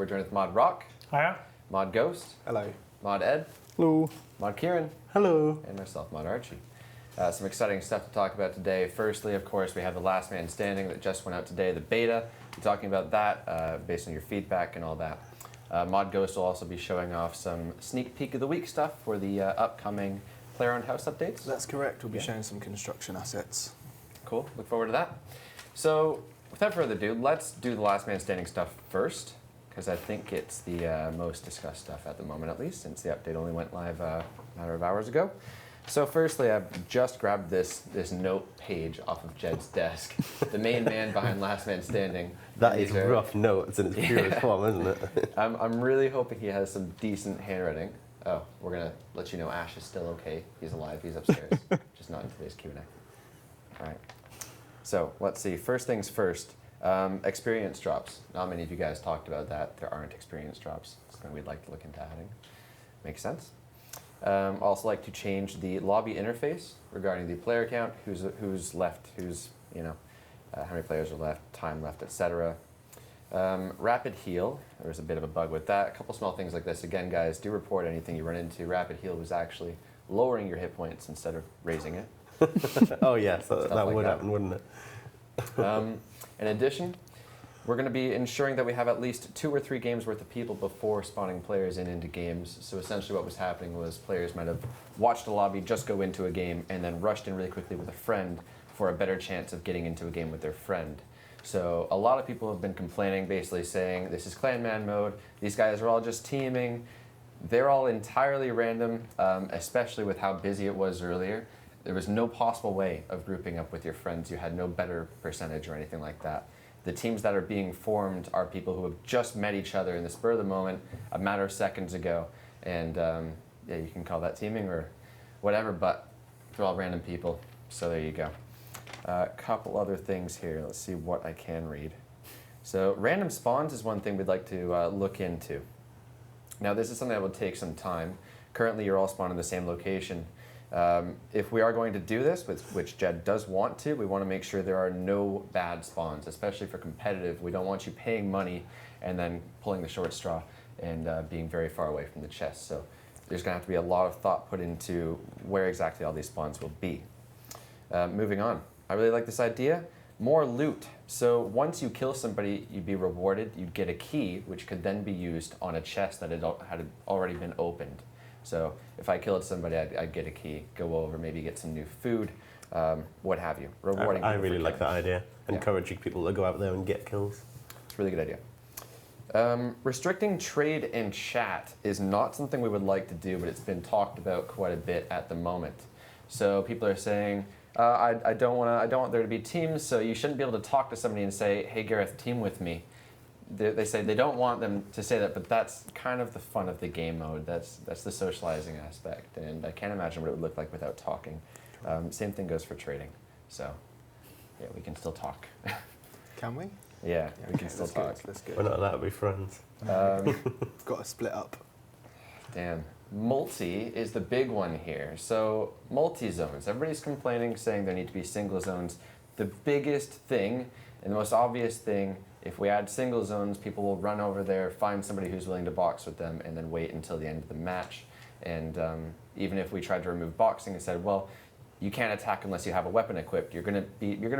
we're joined with Mod Rock. Hiya. Mod Ghost. Hello. Mod Ed. Hello. Mod Kieran. Hello. And myself, Mod Archie. Some exciting stuff to talk about today. Firstly, of course, we have the Last Man Standing that just went out today, the beta. We're talking about that based on your feedback and all that. Mod Ghost will also be showing off some sneak peek of the week stuff for the upcoming player-owned house updates. That's correct. We'll be showing some construction assets. Cool. Look forward to that. So, without further ado, let's do the Last Man Standing stuff first, because I think it's the most discussed stuff at the moment, at least, since the update only went live a matter of hours ago. So firstly, I've just grabbed this note page off of Jed's desk, the main man behind Last Man Standing. That is rough notes in its purest form, isn't it? I'm really hoping he has some decent handwriting. Oh, we're going to let you know Ash is still okay. He's alive. He's upstairs. Just not in today's Q&A. All right. So let's see. First things first. Experience drops. Not many of you guys talked about that. There aren't experience drops. It's something we'd like to look into adding. Makes sense. Also like to change the lobby interface regarding the player count, who's left, how many players are left, time left, etc. Rapid heal, there was a bit of a bug with that. A couple small things like this. Again, guys, do report anything you run into. Rapid heal was actually lowering your hit points instead of raising it. Oh yes, that like would that. happen, wouldn't it? In addition, we're going to be ensuring that we have at least 2 or 3 games worth of people before spawning players into games. So essentially what was happening was players might have watched a lobby, just go into a game, and then rushed in really quickly with a friend for a better chance of getting into a game with their friend. So a lot of people have been complaining, basically saying, this is clan man mode, these guys are all just teaming. They're all entirely random, especially with how busy it was earlier. There was no possible way of grouping up with your friends. You had no better percentage or anything like that. The teams that are being formed are people who have just met each other in the spur of the moment, a matter of seconds ago. And yeah, you can call that teaming or whatever, but they're all random people. So there you go. A couple other things here. Let's see what I can read. So random spawns is one thing we'd like to look into. Now this is something that will take some time. Currently you're all spawned in the same location. If we are going to do this, which Jed does want to, we want to make sure there are no bad spawns, especially for competitive. We don't want you paying money and then pulling the short straw and being very far away from the chest. So there's going to have to be a lot of thought put into where exactly all these spawns will be. Moving on. I really like this idea. More loot. So once you kill somebody, you'd be rewarded. You'd get a key, which could then be used on a chest that had already been opened. So if I killed somebody, I'd get a key, go over, maybe get some new food, what have you. Rewarding. I really like that idea. Encouraging people to go out there and get kills. It's a really good idea. Restricting trade and chat is not something we would like to do, but it's been talked about quite a bit at the moment. So people are saying, I don't want there to be teams, so you shouldn't be able to talk to somebody and say, hey Gareth, team with me. They say they don't want them to say that, but that's kind of the fun of the game mode. That's the socializing aspect, and I can't imagine what it would look like without talking. Same thing goes for trading. So, yeah, we can still talk. Can we? Yeah, we can still talk. That's good. We're not allowed to be friends. We've got to split up. Damn. Multi is the big one here. So, multi-zones. Everybody's complaining, saying there need to be single zones. The biggest thing, and the most obvious thing, if we add single zones, people will run over there, find somebody who's willing to box with them, and then wait until the end of the match. And even if we tried to remove boxing and said, well, you can't attack unless you have a weapon equipped, you're gonna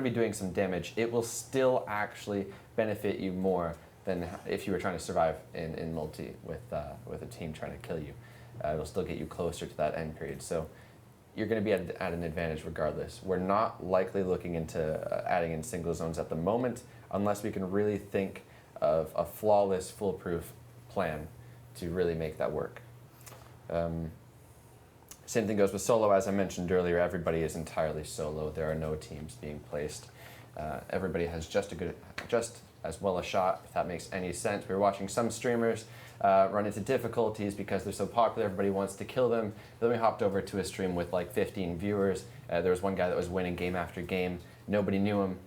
be doing some damage. It will still actually benefit you more than if you were trying to survive in multi with a team trying to kill you. It'll still get you closer to that end period. So you're going to be at an advantage regardless. We're not likely looking into adding in single zones at the moment unless we can really think of a flawless, foolproof plan to really make that work. Same thing goes with solo. As I mentioned earlier, everybody is entirely solo. There are no teams being placed. Everybody has just as well a shot, if that makes any sense. We were watching some streamers run into difficulties because they're so popular, everybody wants to kill them. Then we hopped over to a stream with like 15 viewers. There was one guy that was winning game after game. Nobody knew him.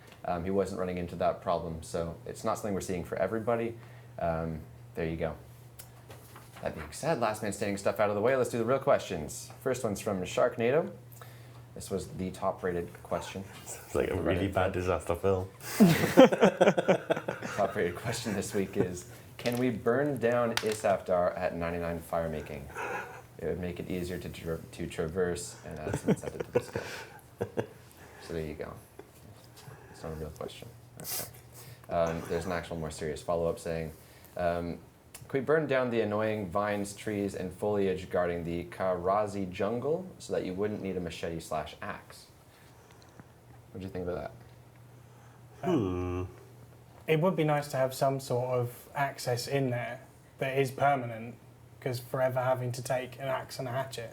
He wasn't running into that problem. So it's not something we're seeing for everybody. There you go. That being said, last man standing stuff out of the way, let's do the real questions. First one's from Sharknado. This was the top-rated question. It's like a really bad disaster film. Top-rated question this week is, can we burn down Isafdar at 99 fire making? It would make it easier to traverse and add some incentive to the skill. So there you go. It's not a real question. Okay. There's an actual more serious follow-up saying, can we burn down the annoying vines, trees, and foliage guarding the Karazi jungle so that you wouldn't need a machete/axe? What do you think about that? It would be nice to have some sort of access in there that is permanent, because forever having to take an axe and a hatchet.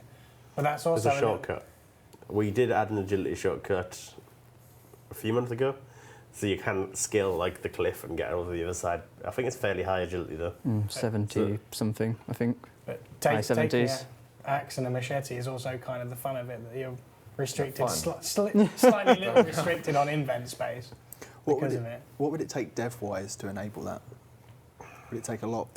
But that's also There's a shortcut. We did add an agility shortcut a few months ago, so you can scale like the cliff and get over the other side. I think it's fairly high agility though. 70 something, I think. But High taking 70s. an axe and a machete is also kind of the fun of it, that you're restricted, Fun. slightly little restricted on invent space What because would of it. What would it take dev-wise to enable that? Would it take a lot?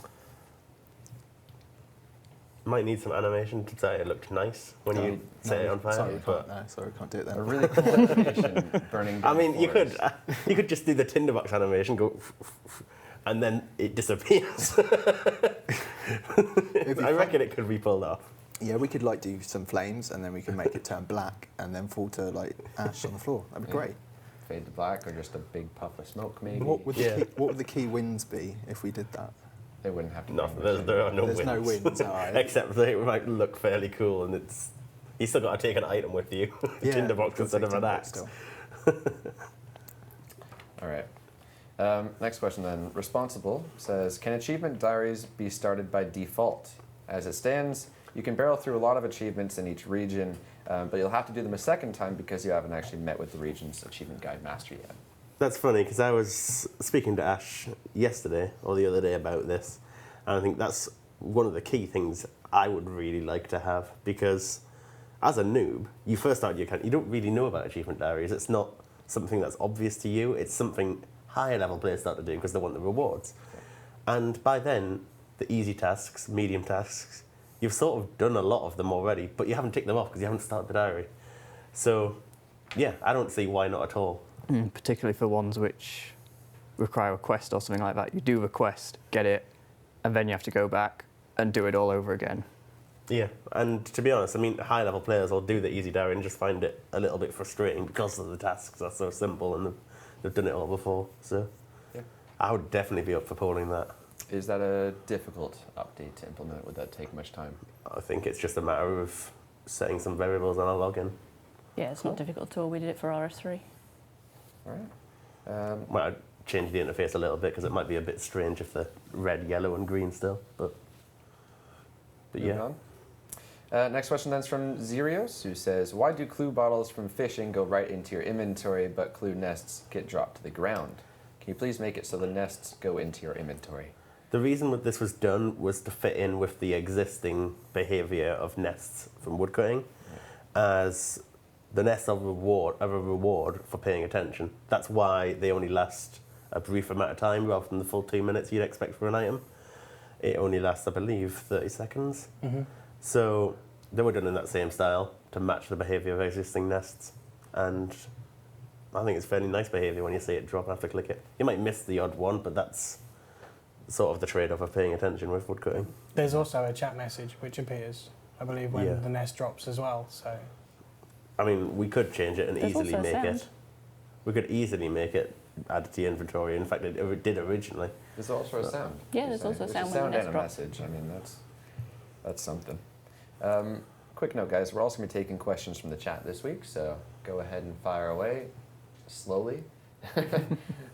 Might need some animation to say it looked nice when you set it on fire. Sorry, but we can't do it A then. really cool animation burning down I mean, you forest. could just do the tinderbox animation, go, and then it disappears. I reckon it could be pulled off. Yeah, we could like do some flames and then we can make it turn black and then fall to like ash on the floor. That'd be Yeah. great. Fade to black or just a big puff of smoke maybe. What would the Yeah. what would the key wins be if we did that? They wouldn't have to. No, bring much there in. are no There's wins. no wins, alright. Except they might look fairly cool, and it's you still got to take an item with you, Yeah, tinderbox we'll instead take of an tinderbox axe. still. All right. Next question then. Responsible says, can achievement diaries be started by default? As it stands, you can barrel through a lot of achievements in each region, but you'll have to do them a second time because you haven't actually met with the region's achievement guide master yet. That's funny because I was speaking to Ash yesterday or the other day about this, and I think that's one of the key things I would really like to have, because as a noob, you first start your account, you don't really know about achievement diaries. It's not something that's obvious to you. It's something higher level players start to do because they want the rewards. And by then, the easy tasks, medium tasks, you've sort of done a lot of them already, but you haven't ticked them off because you haven't started the diary. So, yeah, I don't see why not at all. Particularly for ones which require a quest or something like that. You do a quest, get it, and then you have to go back and do it all over again. Yeah, and to be honest, I mean, high-level players will do the easy diary and just find it a little bit frustrating because of the tasks are so simple and they've done it all before. So, Yeah. I would definitely be up for polling that. Is that a difficult update to implement? Would that take much time? I think it's just a matter of setting some variables on a login. Yeah, it's not difficult at all. We did it for RS3. All right. Might change the interface a little bit because it might be a bit strange if they're red, yellow, and green still. But Moving yeah. on. Next question then is from Zerios, who says, why do clue bottles from fishing go right into your inventory, but clue nests get dropped to the ground? Can you please make it so the nests go into your inventory? The reason that this was done was to fit in with the existing behaviour of nests from woodcutting, as the nests are a reward for paying attention. That's why they only last a brief amount of time rather than the full 2 minutes you'd expect for an item. It only lasts, I believe, 30 seconds. Mm-hmm. So they were done in that same style to match the behaviour of existing nests. And I think it's fairly nice behaviour when you see it drop after click it. You might miss the odd one, but that's sort of the trade-off of paying attention with woodcutting. There's also a chat message which appears, I believe, when Yeah. the nest drops as well. So I mean, we could change it and There's easily also make sound. it. We could easily make it added to your inventory. In fact, it did originally. There's also a sound. Yeah, you're there's saying. also There's sound a when the sound nest and a drops. message. I mean, that's something. Quick note, guys. We're also going to be taking questions from the chat this week, so go ahead and fire away slowly.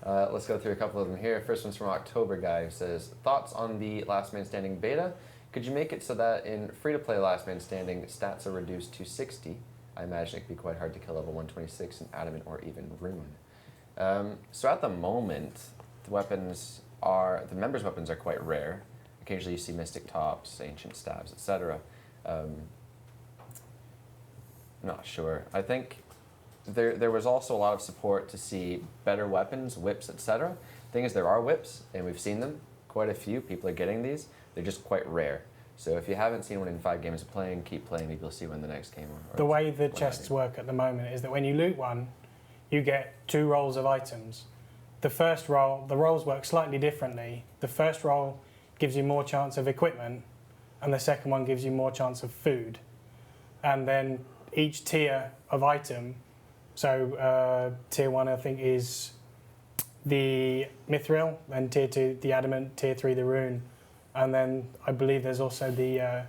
Let's go through a couple of them here. First one's from October Guy, who says, thoughts on the Last Man Standing beta? Could you make it so that in free-to-play Last Man Standing, stats are reduced to 60? I imagine it could be quite hard to kill level 126 in Adamant or even Rune. So at the moment, the members' weapons are quite rare. Occasionally you see Mystic Tops, Ancient Stabs, etc. Not sure. I think there was also a lot of support to see better weapons, whips, etc. Thing is, there are whips, and we've seen them. Quite a few people are getting these. They're just quite rare. So if you haven't seen one in 5 games of playing, keep playing. Maybe you'll see one in the next game. Or the way the what have chests you. work at the moment is that when you loot one, you get 2 rolls of items. The first roll, the rolls work slightly differently. The first roll gives you more chance of equipment, and the second one gives you more chance of food. And then each tier of item, so tier 1 I think is the mithril, and tier 2 the adamant, tier 3 the rune, and then I believe there's also the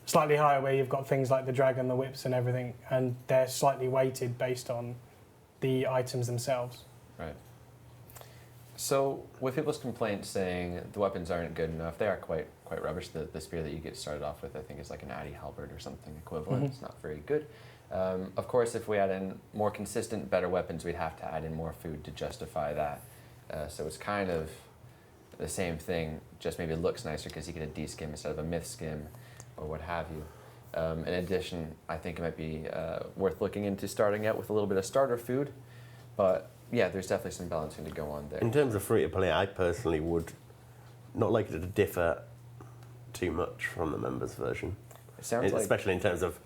slightly higher where you've got things like the dragon, the whips and everything, and they're slightly weighted based on the items themselves. Right. So, with people's complaints saying the weapons aren't good enough, they are quite rubbish. The spear that you get started off with, I think, is like an Addy halberd or something equivalent. Mhm. It's not very good. Of course, if we add in more consistent, better weapons, we'd have to add in more food to justify that. So it's kind of the same thing, just maybe it looks nicer because you get a D skim instead of a myth skim, or what have you. In addition, I think it might be worth looking into starting out with a little bit of starter food, but yeah, there's definitely some balancing to go on there. In terms of free to play, I personally would not like it to differ too much from the members version. It sounds like Especially in terms of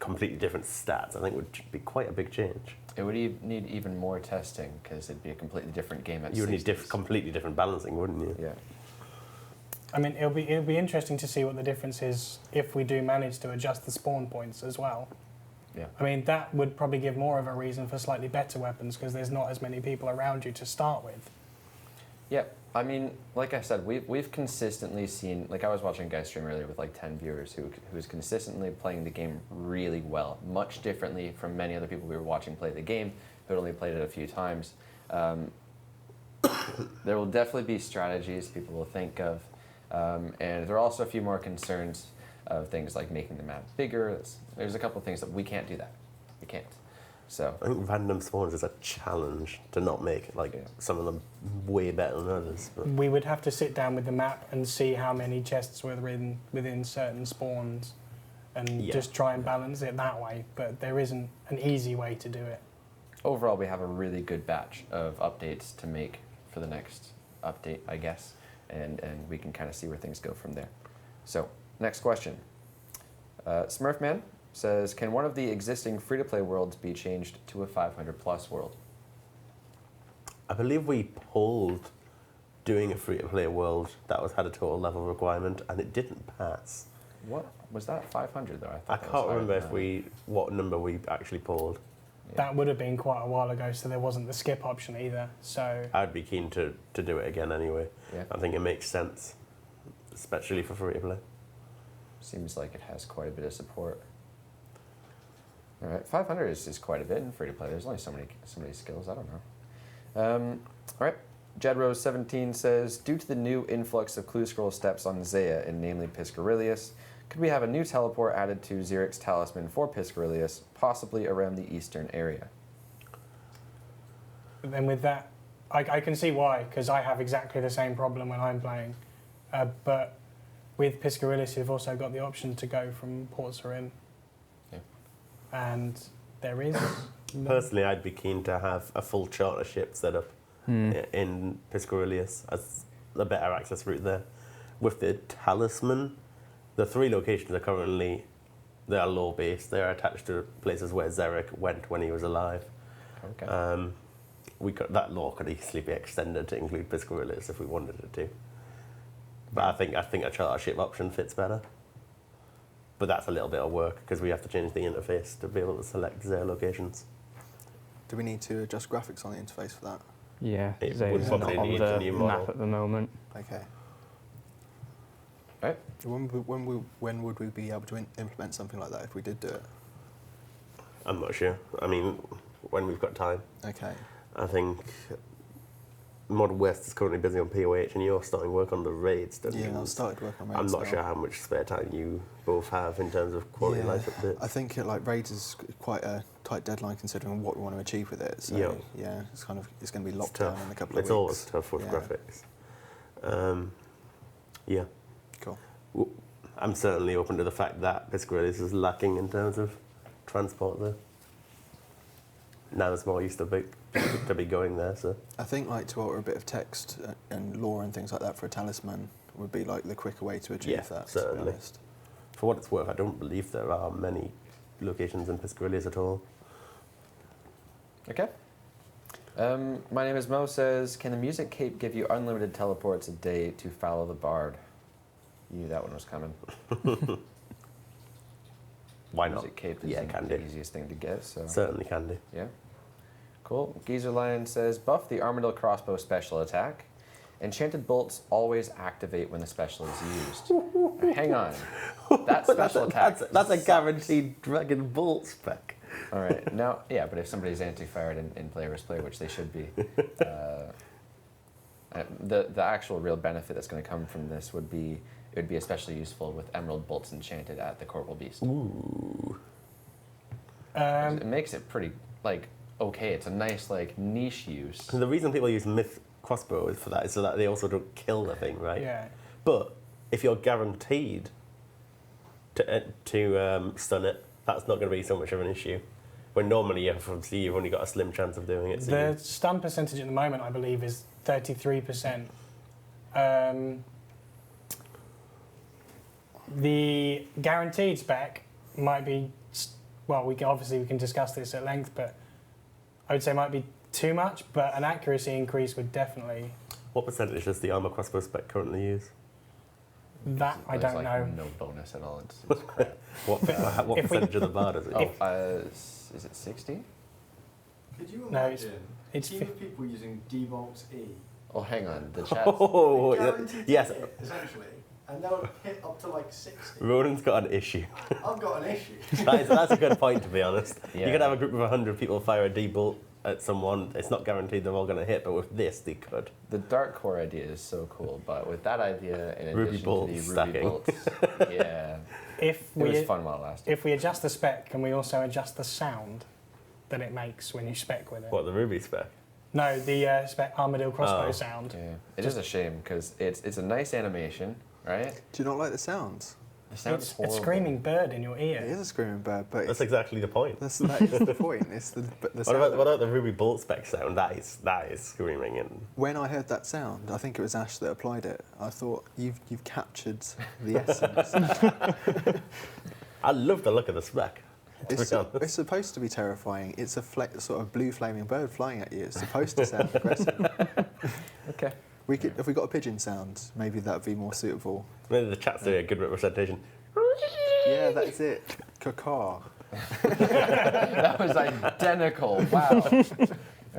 completely different stats, I think would be quite a big change. it would need even more testing because it'd be a completely different game at You would need 60s. completely different balancing, wouldn't you? Yeah. I mean, it'll be interesting to see what the difference is if we do manage to adjust the spawn points as well. Yeah. I mean, that would probably give more of a reason for slightly better weapons because there's not as many people around you to start with. Yeah, I mean, like I said, we've consistently seen, like I was watching a guy stream earlier with like 10 viewers who's consistently playing the game really well, much differently from many other people we were watching play the game who had only played it a few times. There will definitely be strategies people will think of, and there are also a few more concerns of things like making the map bigger. There's a couple of things that we can't do that. We can't. So I think random spawns is a challenge to not make, like some of them way better than others. But We would have to sit down with the map and see how many chests were within certain spawns and Yeah. just try and balance it that way. But there isn't an easy way to do it. overall, we have a really good batch of updates to make for the next update, I guess, and we can kind of see where things go from there. So, next question. Smurfman says, can one of the existing free-to-play worlds be changed to a 500-plus world? I believe we pulled doing a free-to-play world that had a total level requirement, and it didn't pass. What? Was that 500, though? I thought that was can't higher remember than that. what number we actually pulled. Yeah. That would have been quite a while ago, so there wasn't the skip option either. So I'd be keen to do it again anyway. Yeah. I think it makes sense, especially for free-to-play. Seems like it has quite a bit of support. All right, 500 is quite a bit in free-to-play. There's only so many skills. I don't know. All right, Jedrose17 says, due to the new influx of clue scroll steps on Zaya, and namely Piscarilius, could we have a new teleport added to Xeric's talisman for Piscarilius, possibly around the eastern area? then with that, I can see why, because I have exactly the same problem when I'm playing. But with Piscarilius, you've also got the option to go from Port Sarim. Yeah. And there is... Personally, I'd be keen to have a full charter ship set up in Piscarilius as the better access route there. With the talisman, the 3 locations are currently, they are law based. They are attached to places where Xeric went when he was alive. Okay. That law could easily be extended to include Piscarilius if we wanted it to. But I think a charter ship option fits better. But that's a little bit of work because we have to change the interface to be able to select their locations. Do we need to adjust graphics on the interface for that? Yeah, It Zaya's would not probably on need a the new map model. at the moment. Okay. Right. When would we be able to implement something like that if we did do it? I'm not sure. I mean, when we've got time. Okay. I think Modern West is currently busy on POH and you're starting work on the raids, don't you? Yeah, I've started work on raids. I'm not now. sure how much spare time you both have in terms of quality of life updates. I think raids is quite a tight deadline considering what we want to achieve with it. So Yeah. it's going to be locked tough. down in a couple of It's weeks. always tough with Yeah. graphics. Yeah. Cool. I'm certainly open to the fact that Piscarilius is lacking in terms of transport there. Now there's more used to be going there, so. I think to alter a bit of text and lore and things like that for a talisman would be the quicker way to achieve Yeah, that. To certainly. be honest. For what it's worth, I don't believe there are many locations in Piscarilius at all. Okay. My name is Mo says, can the music cape give you unlimited teleports a day to follow the bard? You knew that one was coming. Why not? Music cape is Yeah, can the do. easiest thing to get. So Certainly can do. yeah, cool. Geezer Lion says, buff the Armadillo crossbow special attack. Enchanted bolts always activate when the special is used. Hang on, that special attack. That's a sucks. guaranteed dragon bolt spec. All right, now, yeah, but if somebody's anti-fired in play versus play, which they should be, the actual real benefit that's going to come from this would be, it would be especially useful with Emerald Bolts enchanted at the Corporal Beast. Ooh. It makes it pretty, like, okay, it's a nice, like, niche use. The reason people use myth crossbows for that is so that they also don't kill the thing, right? Yeah. But if you're guaranteed to stun it, that's not going to be so much of an issue. When normally you've only got a slim chance of doing it. So The stun percentage at the moment, I believe, is 33%. The guaranteed spec might be, well, we can discuss this at length, but I would say it might be too much, but an accuracy increase would definitely. what percentage does the armor crossbow spec currently use? That I There's, don't like, know. no bonus at all. It's crap. What If we- percentage of the bar does it use? Is it 60? Could you No, imagine it's a team of people using D-Bolt E? Oh, hang on, the chat. Oh, Guaranteed to yes. hit, essentially, and they'll hit up to like 60. Ronan's got an issue. I've got an issue. That's a good point, to be honest. Yeah. You could have a group of 100 people fire a D-bolt at someone. It's not guaranteed they're all going to hit, but with this, they could. The Dark Core idea is so cool, but with that idea, in Ruby addition bolts to the stacking. Ruby bolts, yeah, If it was we fun while it lasted. if we adjust the spec, can we also adjust the sound that it makes when you spec with it? What, the Ruby spec? No, the spec Armadillo crossbow Oh. sound. Yeah, it is a shame because it's a nice animation, right? Do you not like the sounds? It sounds It's a horrible. screaming bird in your It ear. is a screaming bird, but That's exactly the point. that is the point. It's the What sound. about the Ruby bolt spec sound? That is screaming. And When I heard that sound, I think it was Ash that applied it. I thought you've captured the essence. I love the look of the spec. To be It's honest. supposed to be terrifying. It's a sort of blue flaming bird flying at you. It's supposed to sound aggressive. Okay. We could, if we got a pigeon sound, maybe that would be more suitable. Maybe the chat's doing a good representation. Yeah, that's it. Cacaw. That was identical. Wow.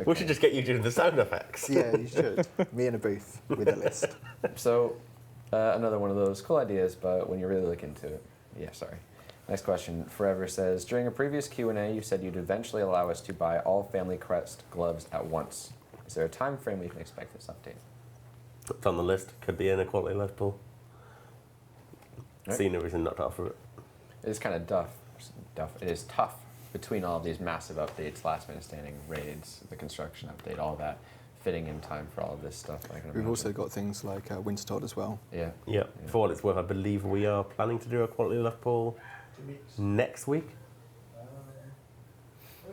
We should just get you doing the sound effects. Yeah, you should. Me in a booth with a list. So, another one of those cool ideas, but when you really look into it, yeah, sorry. Next question. Forever says, during a previous Q&A, you said you'd eventually allow us to buy all Family Crest gloves at once. Is there a time frame we can expect this update? It's on the list. Could be in a quality life pool. Right. See no reason not to offer it. It is kind of It is tough between all of these massive updates, last minute standing, raids, the construction update, all that, fitting in time for all of this stuff. I can We've imagine. also got things like Wintertodd as well. Yeah. Yeah. For what it's worth, I believe we are planning to do a quality life pool 2 weeks. next week. Oh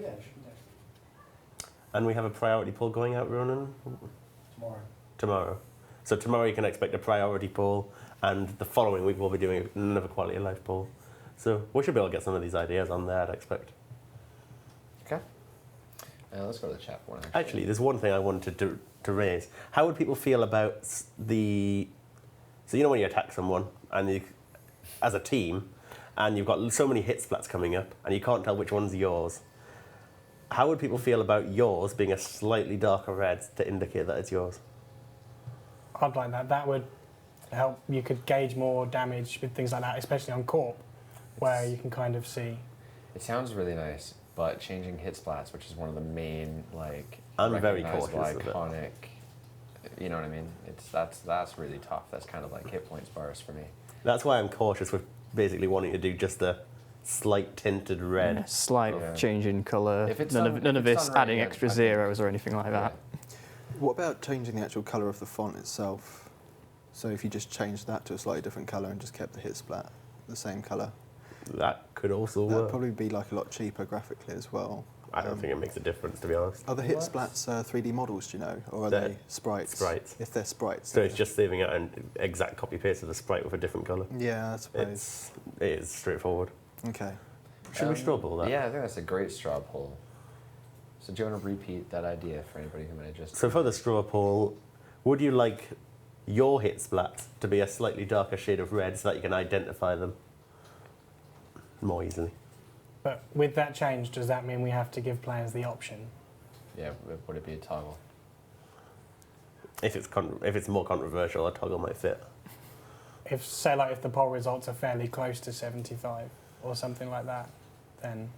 yeah, it should be next week. And we have a priority poll going out, Ronan, Tomorrow. tomorrow. So tomorrow you can expect a priority poll, and the following week we'll be doing another quality of life poll. So we should be able to get some of these ideas on there, I'd expect. Okay. Let's go to the chat one. Actually, there's one thing I wanted to raise. How would people feel about the... So you know when you attack someone, and you, as a team, and you've got so many hit splats coming up, and you can't tell which one's yours. How would people feel about yours being a slightly darker red to indicate that it's yours? I'd like that. That would help. You could gauge more damage with things like that, especially on Corp, where you can kind of see. It sounds really nice, but changing hit splats, which is one of the main, like, I'm very recognizable, cautious of it. iconic, you know what I mean? That's really tough. That's kind of like hit points bars for me. That's why I'm cautious with basically wanting to do just a slight tinted red. Yeah, slight Yeah. change in colour. If it's None done- of, none if of it's this done right, adding yeah, extra I think- zeros or anything like that. What about changing the actual colour of the font itself? So if you just changed that to a slightly different colour and just kept the hit splat the same colour, That could also that'd work. probably be like a lot cheaper graphically as well. I don't think it makes a difference, to be honest. Are the hit What? splats 3D models, do you know? Or are They're they sprites? sprites. If they're sprites. So it's just saving out an exact copy paste of the sprite with a different colour. Yeah, I suppose. It is straightforward. Okay. Should we straw ball that? Yeah, I think that's a great straw poll. So do you want to repeat that idea for anybody who might have just... So for the straw poll, would you like your hit splat to be a slightly darker shade of red so that you can identify them more easily? But with that change, does that mean we have to give players the option? Yeah, would it be a toggle? If it's more controversial, a toggle might fit. If, say, like if the poll results are fairly close to 75 or something like that, then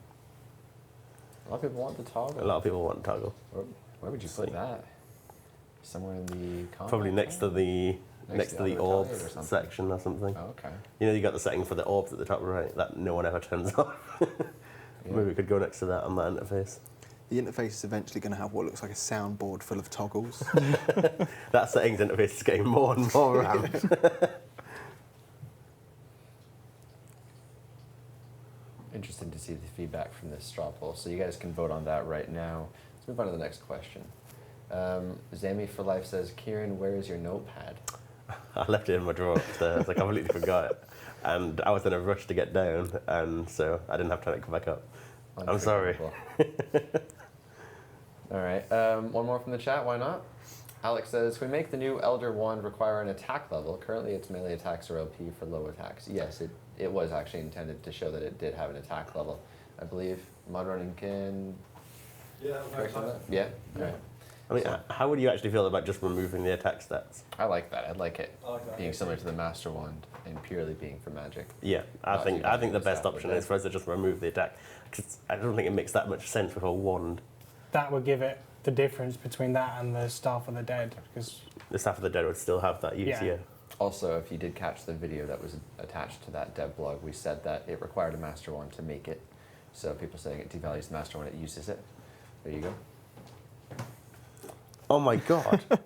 A lot of people want the toggle. A lot of people want toggle. Where would you put that? Somewhere in the combat Probably next to area? the next to the other tile orbs or something? section or something. Oh, okay. You know, you got the setting for the orbs at the top right that no one ever turns off. Yeah. Maybe we could go next to that on that interface. The interface is eventually going to have what looks like a soundboard full of toggles. That settings interface is getting more and more ramped. Interesting to see the feedback from this straw poll. So you guys can vote on that right now. Let's move on to the next question. Zami for Life says, Kieran, where is your notepad? I left it in my drawer upstairs. I completely forgot it. And I was in a rush to get down, and so I didn't have time to come back up. I'm sorry. Unforgivable. All right. One more from the chat. Why not? Alex says, can we make the new Elder Wand require an attack level? Currently, it's melee attacks or LP for low attacks. Yes, it was actually intended to show that it did have an attack level. I believe Modrunning can correct on that? Yeah? All right. I mean, how would you actually feel about just removing the attack stats? I like that. I like it I like that. being similar to the Master Wand and purely being for magic. Yeah, I Not think even the the best stat option with is for us to just remove the attack. 'Cause I don't think it makes that much sense with a wand. that would give it the difference between that and the Staff of the Dead, because The Staff of the Dead would still have that use, Yeah. yeah. Also, if you did catch the video that was attached to that dev blog, we said that it required a Master Wand to make it. So people saying it devalues the Master Wand, it uses it. There you go. Oh my god. You're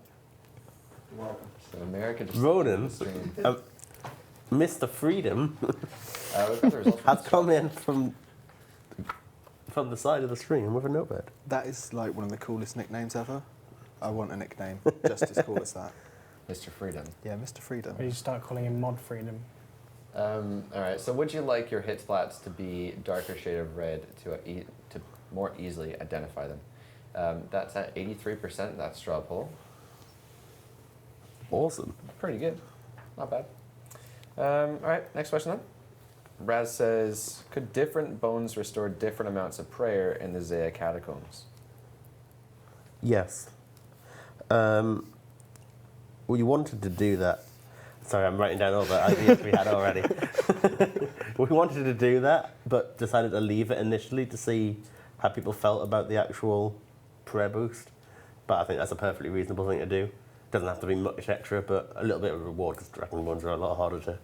welcome. So America just... Ronan. stream. Mr. Freedom We've got the results from has come in from the side of the screen with a notepad. That is like one of the coolest nicknames ever. I want a nickname just as cool as that. Mr. Freedom. Yeah, Mr. Freedom. you start calling him Mod Freedom. All right, so would you like your hit splats to be darker shade of red to more easily identify them? That's at 83%, that straw poll. Awesome. Pretty good, not bad. All right, next question then. Raz says, could different bones restore different amounts of prayer in the Zaya catacombs? Yes. We wanted to do that. Sorry, I'm writing down all the ideas we had already. We wanted to do that, but decided to leave it initially to see how people felt about the actual prayer boost. But I think that's a perfectly reasonable thing to do. Doesn't have to be much extra, but a little bit of a reward, because dragon bones are a lot harder to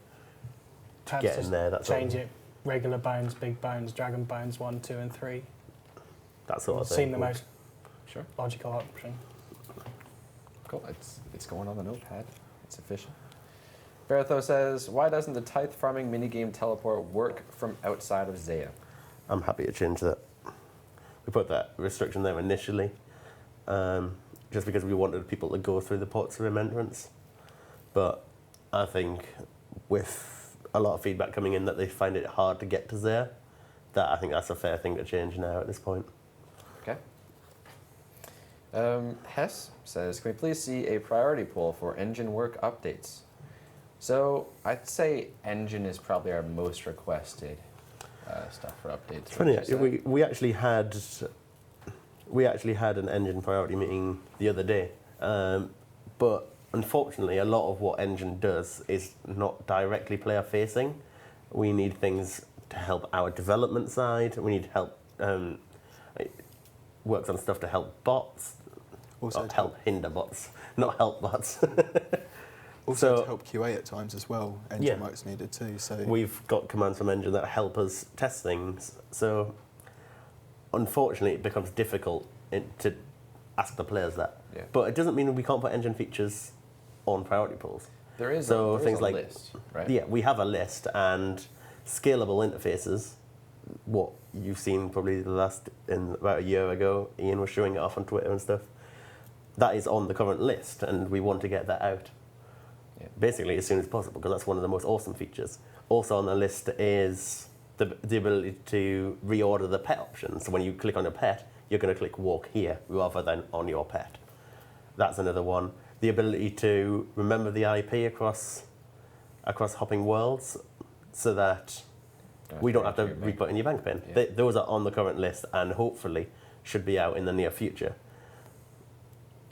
Perhaps get just in there. That sort change of, it. Regular bones, big bones, dragon bones 1, 2, and 3. that sort of thing. Seem the most Sure. logical option. Cool, it's going on the notepad. It's official. Beratho says, why doesn't the tithe farming minigame teleport work from outside of Zaya? I'm happy to change that. We put that restriction there initially, just because we wanted people to go through the pots of remembrance. But I think with a lot of feedback coming in that they find it hard to get to Zaya, that I think that's a fair thing to change now at this point. Okay. Hess says, can we please see a priority poll for engine work updates? So I'd say engine is probably our most requested stuff for updates. It's funny, wouldn't you say? we actually had an engine priority meeting the other day, but unfortunately a lot of what engine does is not directly player facing. We need things to help our development side, we need help, it works on stuff to help bots, Also, not help hinder bots, not help bots. also So- to help QA at times as well. Engine Yeah. work's needed too. So We've got commands from engine that help us test things, so unfortunately it becomes difficult to ask the players that. Yeah. But it doesn't mean we can't put engine features on priority polls. There is So a, there is things a like- list, right? Yeah, we have a list, and scalable interfaces, what you've seen probably in about a year ago, Ian was showing it off on Twitter and stuff, that is on the current list, and we want to get that out. Yeah. Basically as soon as possible, because that's one of the most awesome features. Also on the list is the ability to reorder the pet option. So when you click on a pet, you're going to click walk here rather than on your pet. That's another one. The ability to remember the IP across hopping worlds so that we don't have to re-put in your bank pin. Yeah. Those are on the current list and hopefully should be out in the near future.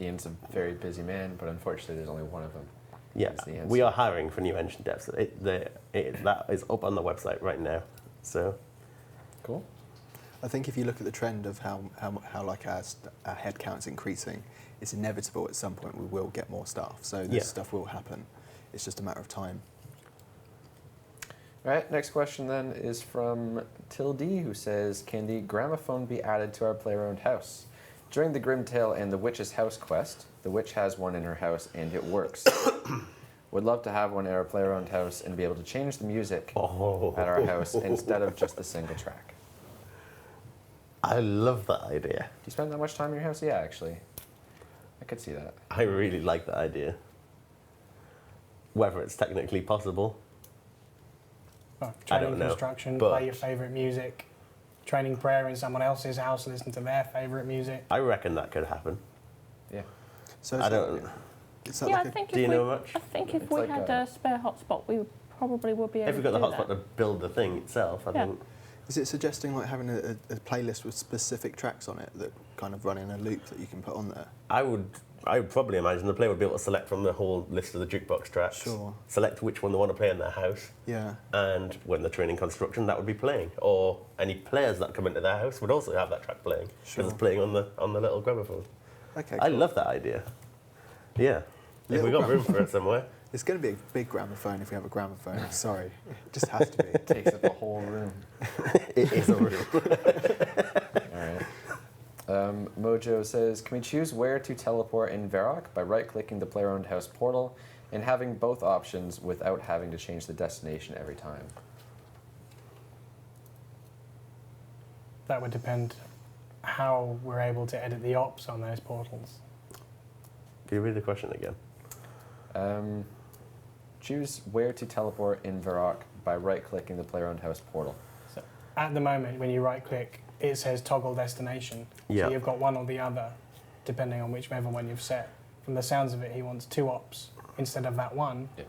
Ian's a very busy man, but unfortunately there's only one of them. Yeah, That's the answer. we are hiring for new engine devs. That is up on the website right now. So Cool. I think if you look at the trend of how like our headcount is increasing, it's inevitable at some point we will get more staff. So this stuff will happen. It's just a matter of time. All right, next question then is from Tilde, who says, can the gramophone be added to our player-owned house? During the Grimtail and the Witch's House quest, the witch has one in her house and it works. Would love to have one at our player-owned house and be able to change the music at our house instead of just the single track. I love that idea. Do you spend that much time in your house? Yeah, actually. I could see that. I really like that idea. Whether it's technically possible, Well, I training don't know, construction, but- play your favourite music. Training prayer in someone else's house, listen to their favourite music. I reckon that could happen. Yeah. So I don't. Is that Yeah, like I a, think Do you if know we, much? I think if It's we like had a spare hotspot, we probably would be able If we've got to the do hotspot to that. build the thing itself, I Yeah. think. is it suggesting like having a playlist with specific tracks on it that kind of run in a loop that you can put on there? I would probably imagine the player would be able to select from the whole list of the jukebox tracks. Sure. Select which one they want to play in their house, Yeah. and when they're training construction, that would be playing. Or any players that come into their house would also have that track playing because Sure. it's playing on the little gramophone. Okay. I cool. love that idea. Yeah. If Little we got room for it somewhere. It's going to be a big gramophone if we have a gramophone. Sorry, it just has to be. Takes up a whole room. It is a room. All right. Mojo says, can we choose where to teleport in Varrock by right-clicking the player-owned house portal and having both options without having to change the destination every time? That would depend how we're able to edit the ops on those portals. Can you read the question again? Choose where to teleport in Varrock by right-clicking the player-owned house portal. So at the moment, when you right-click, it says toggle destination. Yeah. So you've got one or the other, depending on whichever one you've set. From the sounds of it, he wants two ops instead of that one. Yeah.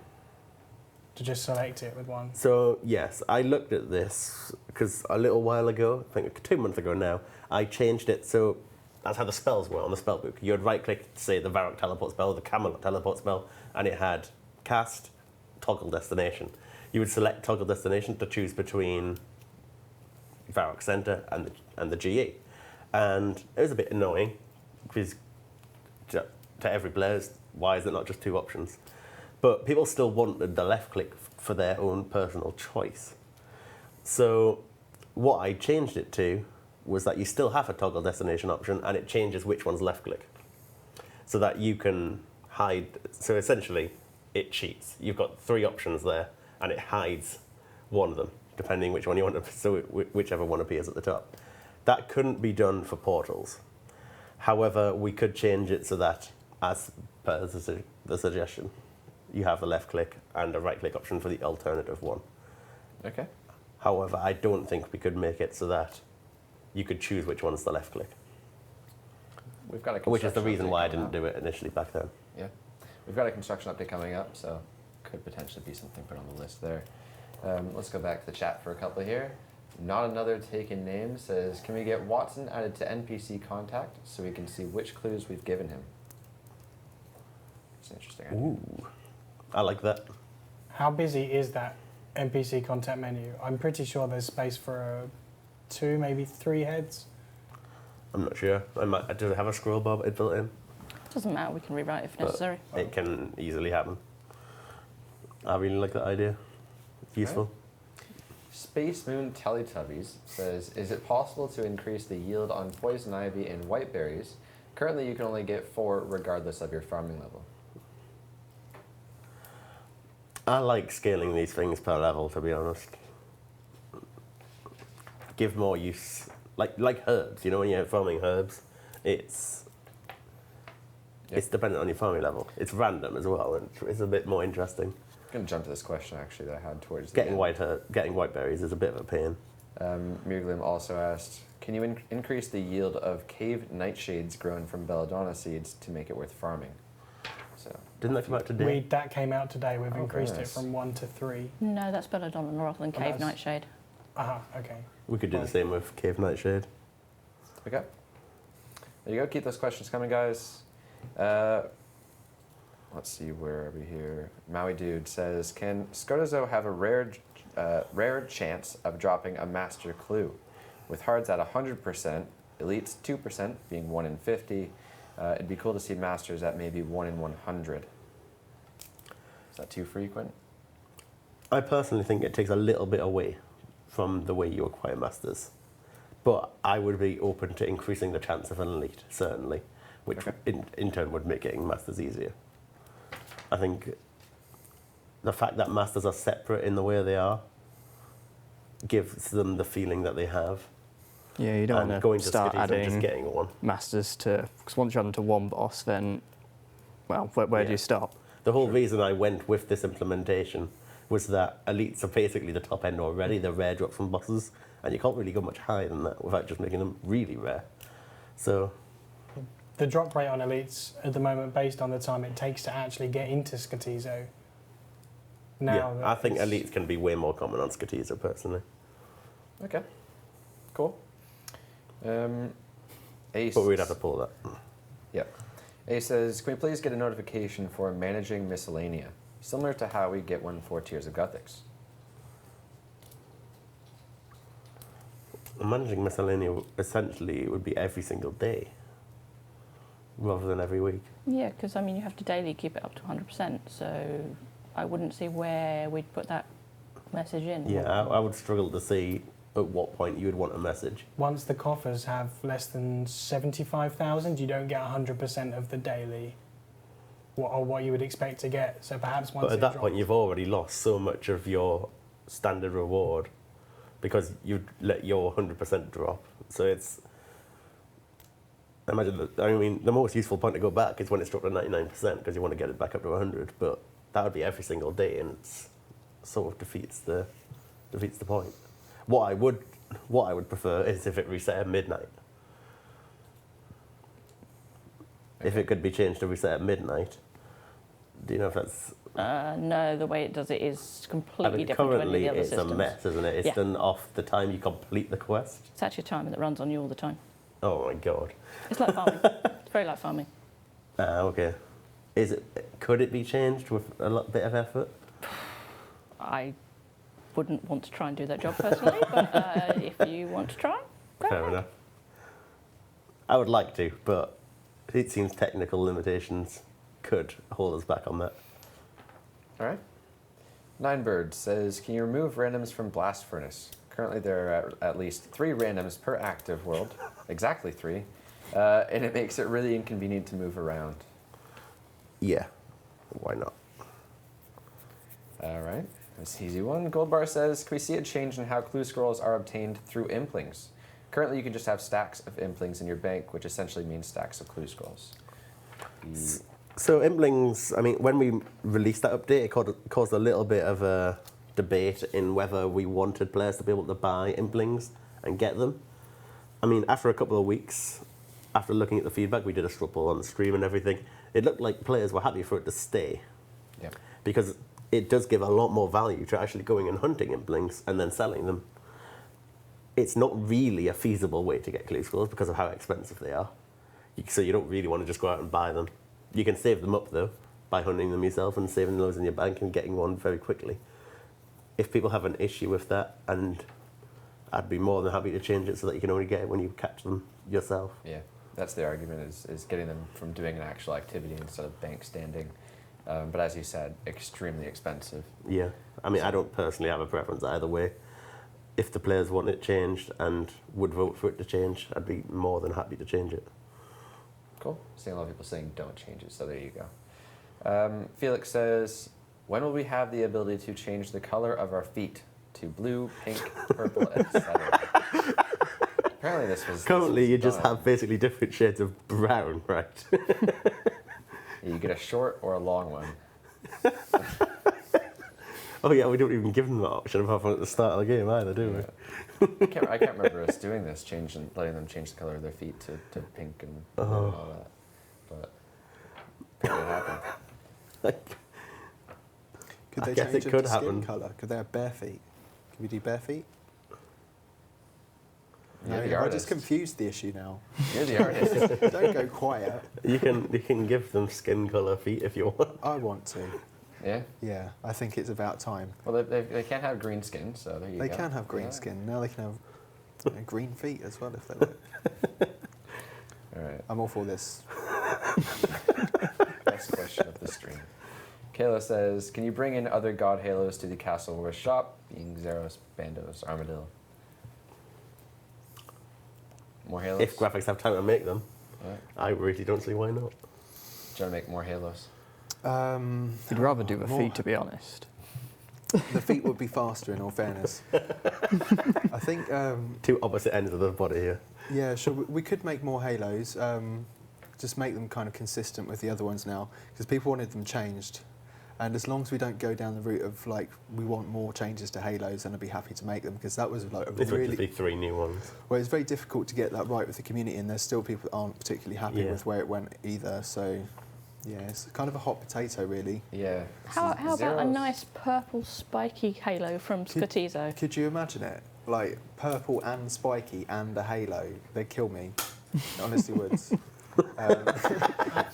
To just select it with one. So, yes, I looked at this because a little while ago, I think 2 months ago now, I changed it so that's how the spells were on the spell book. You would right-click, say, the Varrock teleport spell, the Camelot teleport spell, and it had cast, toggle destination. You would select toggle destination to choose between Varrock Center and the GE. And it was a bit annoying because to every player, why is it not just two options? But people still wanted the left click for their own personal choice. So what I changed it to was that you still have a toggle destination option and it changes which one's left click. So that you can hide, so essentially it cheats. You've got three options there and it hides one of them, depending which one you want to, so whichever one appears at the top. That couldn't be done for portals. However, we could change it so that, as per the suggestion, you have the left click and a right click option for the alternative one. Okay. However, I don't think we could make it so that you could choose which one's the left click. We've got a Which is the construction reason update why I coming didn't up. do it initially back then. Yeah. We've got a construction update coming up, so could potentially be something put on the list there. Let's go back to the chat for a couple here. Not Another Taken Name says, can we get Watson added to NPC contact so we can see which clues we've given him? It's an interesting idea. Ooh, I like that. How busy is that NPC contact menu? I'm pretty sure there's space for 2, maybe 3 heads. I'm not sure. Does it have a scroll bar built in? Doesn't matter, we can rewrite if But necessary. It can easily happen. I really like that idea. It's useful. Space Moon Teletubbies says, is it possible to increase the yield on poison ivy and white berries? Currently you can only get 4 regardless of your farming level. I like scaling these things per level, to be honest. Give more use, like herbs. You know, when you're farming herbs, it's dependent on your farming level. It's random as well, and it's a bit more interesting. I'm going to jump to this question actually that I had towards the Getting end. white berries is a bit of a pain. Mirglim also asked, can you increase the yield of cave nightshades grown from belladonna seeds to make it worth farming? So Didn't that come out today? That came out today. We've Oh, increased very it nice. from 1 to 3. No, that's belladonna rather than cave that's- nightshade. Okay. We could do the same with Cave Nightshade. okay. There you go. Keep those questions coming, guys. Let's see, where are we here? Maui Dude says, can Scotozo have a rare chance of dropping a master clue? With hards at 100%, elites 2%, being 1 in 50, it'd be cool to see masters at maybe 1 in 100. Is that too frequent? I personally think it takes a little bit away from the way you acquire masters. But I would be open to increasing the chance of an elite, certainly, which Okay. in turn would make getting masters easier. I think the fact that masters are separate in the way they are gives them the feeling that they have. Yeah, you don't And want going to to start Skitties and just adding getting one. masters to, because once you're onto one boss, then, well, where do Yeah. you stop? The whole reason I went with this implementation was that elites are basically the top end already. They're rare drops from bosses, and you can't really go much higher than that without just making them really rare. So, The drop rate on elites at the moment, based on the time it takes to actually get into Skatizo. Now yeah, that I think it's- elites can be way more common on Skatizo, personally. Okay. Cool. Ace. But we'd have to pull that. Yep. Ace says, can we please get a notification for managing miscellanea, similar to how we get one for Tears of Guthix? Managing miscellanea essentially would be every single day, rather than every week. Yeah, because I mean you have to daily keep it up to 100%, so I wouldn't see where we'd put that message in. Yeah, I would struggle to see at what point you would want a message. Once the coffers have less than 75,000, you don't get 100% of the daily, or what you would expect to get. So perhaps once But at it that drops- point, you've already lost so much of your standard reward because you let your 100% drop. So it's. Imagine that. I mean, the most useful point to go back is when it's dropped to 99% because you want to get it back up to 100. But that would be every single day, and it's sort of defeats the point. What I would prefer is if it reset at midnight. If it could be changed to reset at midnight. Do you know if that's? No, the way it does it is I completely mean, different to any currently of the other it's systems. a mess, isn't it? It's Yeah. done off the time you complete the quest. It's actually a timer that runs on you all the time. Oh my god. It's like farming. It's very like farming. Okay. Could it be changed with a bit of effort? I wouldn't want to try and do that job personally, but if you want to try, go Fair ahead. enough. I would like to, but it seems technical limitations could hold us back on that. All right. Ninebird says, can you remove randoms from Blast Furnace? Currently there are at least 3 randoms per active world, exactly 3, and it makes it really inconvenient to move around. Yeah. Why not? All right, that's an easy one. Goldbar says, can we see a change in how clue scrolls are obtained through implings? Currently you can just have stacks of implings in your bank, which essentially means stacks of clue scrolls. So implings, I mean, when we released that update, it caused a little bit of a debate in whether we wanted players to be able to buy implings and get them. I mean, after a couple of weeks, after looking at the feedback, we did a straw poll on the stream and everything, it looked like players were happy for it to stay. Yep. Because it does give a lot more value to actually going and hunting implings and then selling them. It's not really a feasible way to get clue scrolls because of how expensive they are. So you don't really want to just go out and buy them. You can save them up though by hunting them yourself and saving those in your bank and getting one very quickly. If people have an issue with that, and I'd be more than happy to change it so that you can only get it when you catch them yourself. Yeah, that's the argument, is getting them from doing an actual activity instead of bank standing. But as you said, extremely expensive. Yeah, I mean, I don't personally have a preference either way. If the players want it changed and would vote for it to change, I'd be more than happy to change it. Cool. Seeing a lot of people saying don't change it, so there you go. Felix says, when will we have the ability to change the color of our feet to blue, pink, purple, etc.? Apparently this was... Currently, this you was just done. have basically different shades of brown, right? You get a short or a long one. Oh yeah, we don't even give them that option apart from at the start of the game either, do we? I can't remember us doing this, letting them change the color of their feet to pink and blue and all that. But apparently it happened. Could I they guess change it them could to happen. skin colour? Could they have bare feet? Can we do bare feet? You're No, the have I artist. just confused the issue now? You're the artist. Don't go quiet. You can give them skin colour feet if you want. I want to. Yeah. Yeah, I think it's about time. Well, they can't have green skin, so there you go. They can have green Yeah. skin. Now they can have green feet as well if they like. All right. I'm all for this. Best question of the stream. Kayla says, can you bring in other god halos to the Castle Wars shop, being Zeros, Bandos, Armadillo? More halos? If graphics have time to make them, Right. I really don't see why not. Do you want to make more halos? I'd rather do the more- feet, to be honest. The feet would be faster, in all fairness. I think, Two opposite ends of the body here. yeah, sure. We could make more halos. Just make them kind of consistent with the other ones now, because people wanted them changed. And as long as we don't go down the route of like we want more changes to halos, then I'd be happy to make them, because that was like a This would really just be 3 new ones. well. It's very difficult to get that right with the community, and there's still people that aren't particularly happy Yeah. with where it went either. So, yeah, it's kind of a hot potato, really. Yeah. How about a Zeros- nice purple spiky halo from Scottizo? Could you imagine it? Like purple and spiky and a halo. They'd kill me. Honestly would.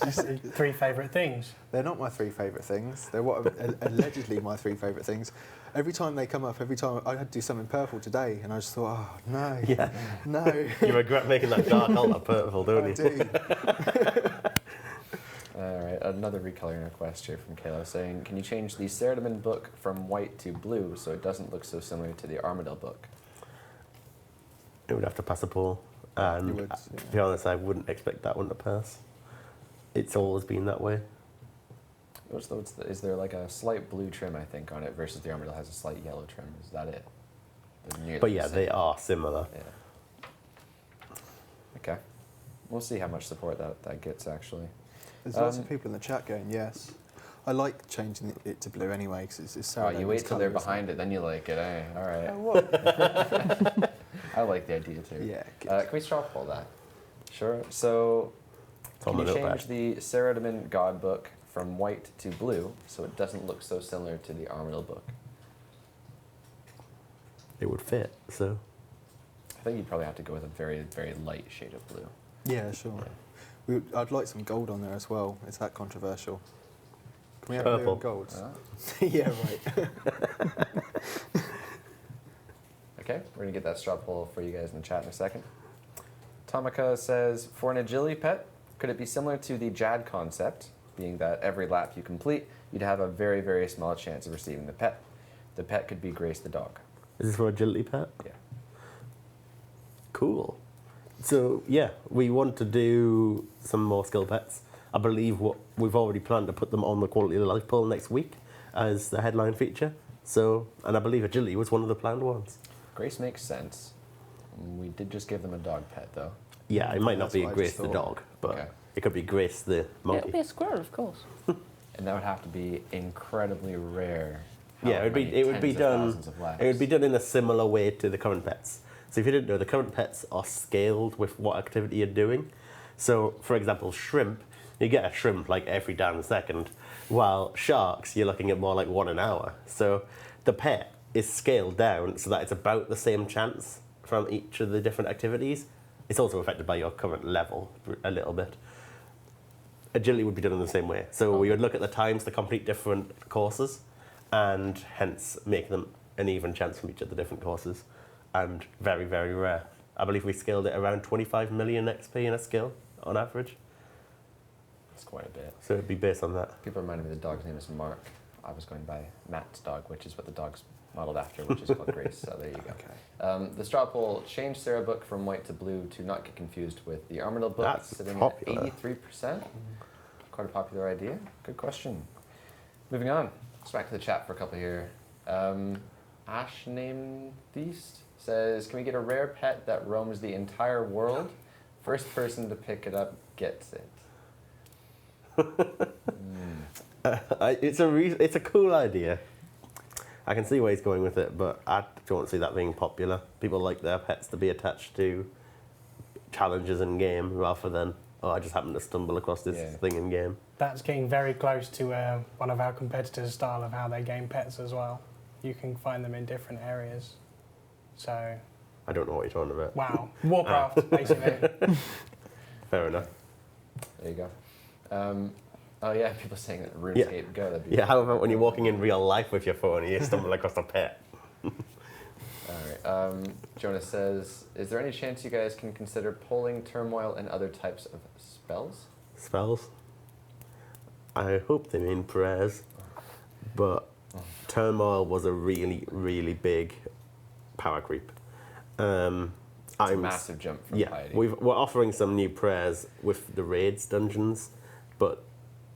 Just 3 favourite things. They're not my 3 favourite things. They're what allegedly my 3 favourite things. Every time they come up, every time I had to do something purple today, and I just thought, oh no, Yeah. no. You regret making that dark altar purple, don't I you? do. All right, another recoloring request here from Kayla saying, can you change the Ceradomin book from white to blue so it doesn't look so similar to the Armadillo book? It would have to pass a poll. And You would, to yeah. be honest, I wouldn't expect that one to pass. It's always been that way. Is there like a slight blue trim, I think, on it versus the Armadillo has a slight yellow trim? Is that it? They're nearly But the yeah, same. they are similar. Yeah. Okay. We'll see how much support that gets, actually. There's lots of people in the chat going, yes. I like changing it to blue anyway, because it's Oh, so. you wait till they're behind it, then you like it, eh? All right. What? I like the idea, too. Yeah. Good. Can we straw poll that? Sure. So, It's on can the you notepad. change the Ceradomin God book from white to blue so it doesn't look so similar to the Armadillo book? It would fit, so. I think you'd probably have to go with a very, very light shade of blue. Yeah, sure. I'd like some gold on there as well. Is that controversial? Can we have blue Purple. and gold? Uh, Yeah, right. Okay, we're going to get that straw poll for you guys in the chat in a second. Tomika says, for an agility pet, could it be similar to the Jad concept, being that every lap you complete, you'd have a very, very small chance of receiving the pet? The pet could be Grace the dog. Is this for agility pet? Yeah. Cool. So yeah, we want to do some more skill pets. I believe what we've already planned to put them on the quality of life poll next week as the headline feature. So, and I believe agility was one of the planned ones. Grace makes sense. We did just give them a dog pet, though. Yeah, it might not That's be what I Grace just the thought. dog, but Okay. it could be Grace the It'll monkey. be a squirrel, of course. And that would have to be incredibly rare. Yeah, it would be done. It would be done in a similar way to the current pets. So if you didn't know, the current pets are scaled with what activity you're doing. So, for example, shrimp, you get a shrimp like every damn second, while sharks, you're looking at more like 1 an hour. So the pet is scaled down so that it's about the same chance from each of the different activities. It's also affected by your current level a little bit. Agility would be done in the same way. So we would look at the times to complete different courses and hence make them an even chance from each of the different courses. And very, very rare. I believe we scaled it around 25 million XP in a skill on average. That's quite a bit. So it'd be based on that. People reminded me the dog's name is Mark. I was going by Matt's dog, which is what the dog's modeled after, which is called Grace. So there you go. Okay. The straw poll changed Sarah book from white to blue to not get confused with the Armadillo book. That's It's sitting popular. at 83%. Quite a popular idea. Good question. Moving on. Let's back to the chat for a couple here. Ash Name Feast says, can we get a rare pet that roams the entire world? First person to pick it up gets it. It's a cool idea. I can see where he's going with it, but I don't see that being popular. People like their pets to be attached to challenges in game rather than, oh, I just happened to stumble across this Yeah. thing in game. That's getting very close to one of our competitors' style of how they game pets as well. You can find them in different areas. So, I don't know what you're talking about. wow. Warcraft, basically. Fair enough. There you go. Oh yeah, people saying that RuneScape Go. That'd be Yeah, how about when you're walking in real life with your phone and you stumble across a pet? All right. Jonas says, is there any chance you guys can consider pulling turmoil and other types of spells? Spells? I hope they mean prayers, but turmoil was a really, really big power creep. It's a massive jump from Yeah, piety. we're offering some new prayers with the raids dungeons, but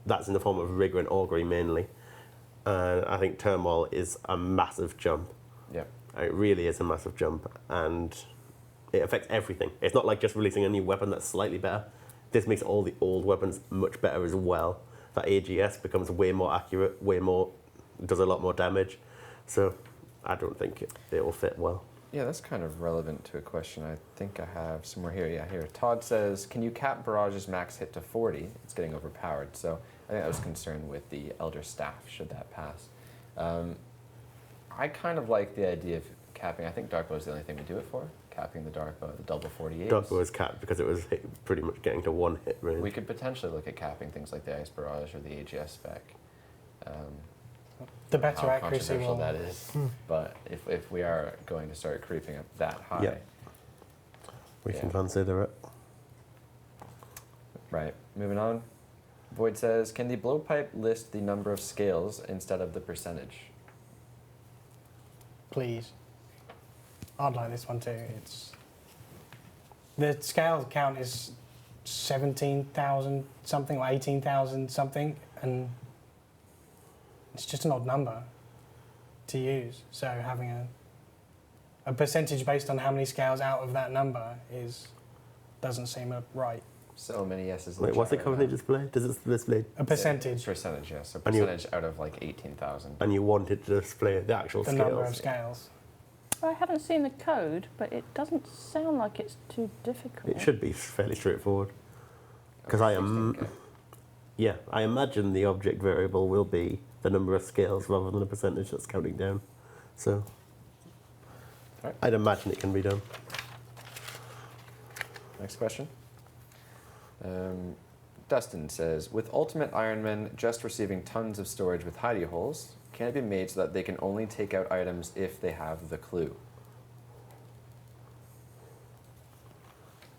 that's in the form of rigor and augury mainly. I think turmoil is a massive jump. Yeah. It really is a massive jump, and it affects everything. It's not like just releasing a new weapon that's slightly better. This makes all the old weapons much better as well. That AGS becomes way more accurate, does a lot more damage. So I don't think it will fit well. Yeah, that's kind of relevant to a question I think I have somewhere here. Yeah, here. Todd says, can you cap Barrage's max hit to 40? It's getting overpowered. So I think I was concerned with the Elder Staff, should that pass. I kind of like the idea of capping. I think Dark Bow is the only thing we do it for. Capping the Dark Bow, the double 48. Dark Bow was capped because it was pretty much getting to one hit range. We could potentially look at capping things like the Ice Barrage or the AGS spec. The better How accuracy controversial will. that is. But if we are going to start creeping up that high, Yeah. We can Yeah. consider it. Right, moving on. Void says, can the blowpipe list the number of scales instead of the percentage? Please. I'd like this one too. The scale count is 17,000 something or 18,000 something, and it's just an odd number to use. So having a percentage based on how many scales out of that number doesn't seem right. So many yeses. in Wait, the what's the chat right currently now. display? Does it display? A percentage, Percentage, yes. So And you- percentage out of like 18,000. And you want it to display the actual the scales? number of scales. I haven't seen the code, but it doesn't sound like it's too difficult. It should be fairly straightforward. Because I am, Okay. yeah, I imagine the object variable will be the number of scales rather than a percentage that's counting down. So Alright. I'd imagine it can be done. Next question. Dustin says, with Ultimate Ironman just receiving tons of storage with hidey holes, can it be made so that they can only take out items if they have the clue?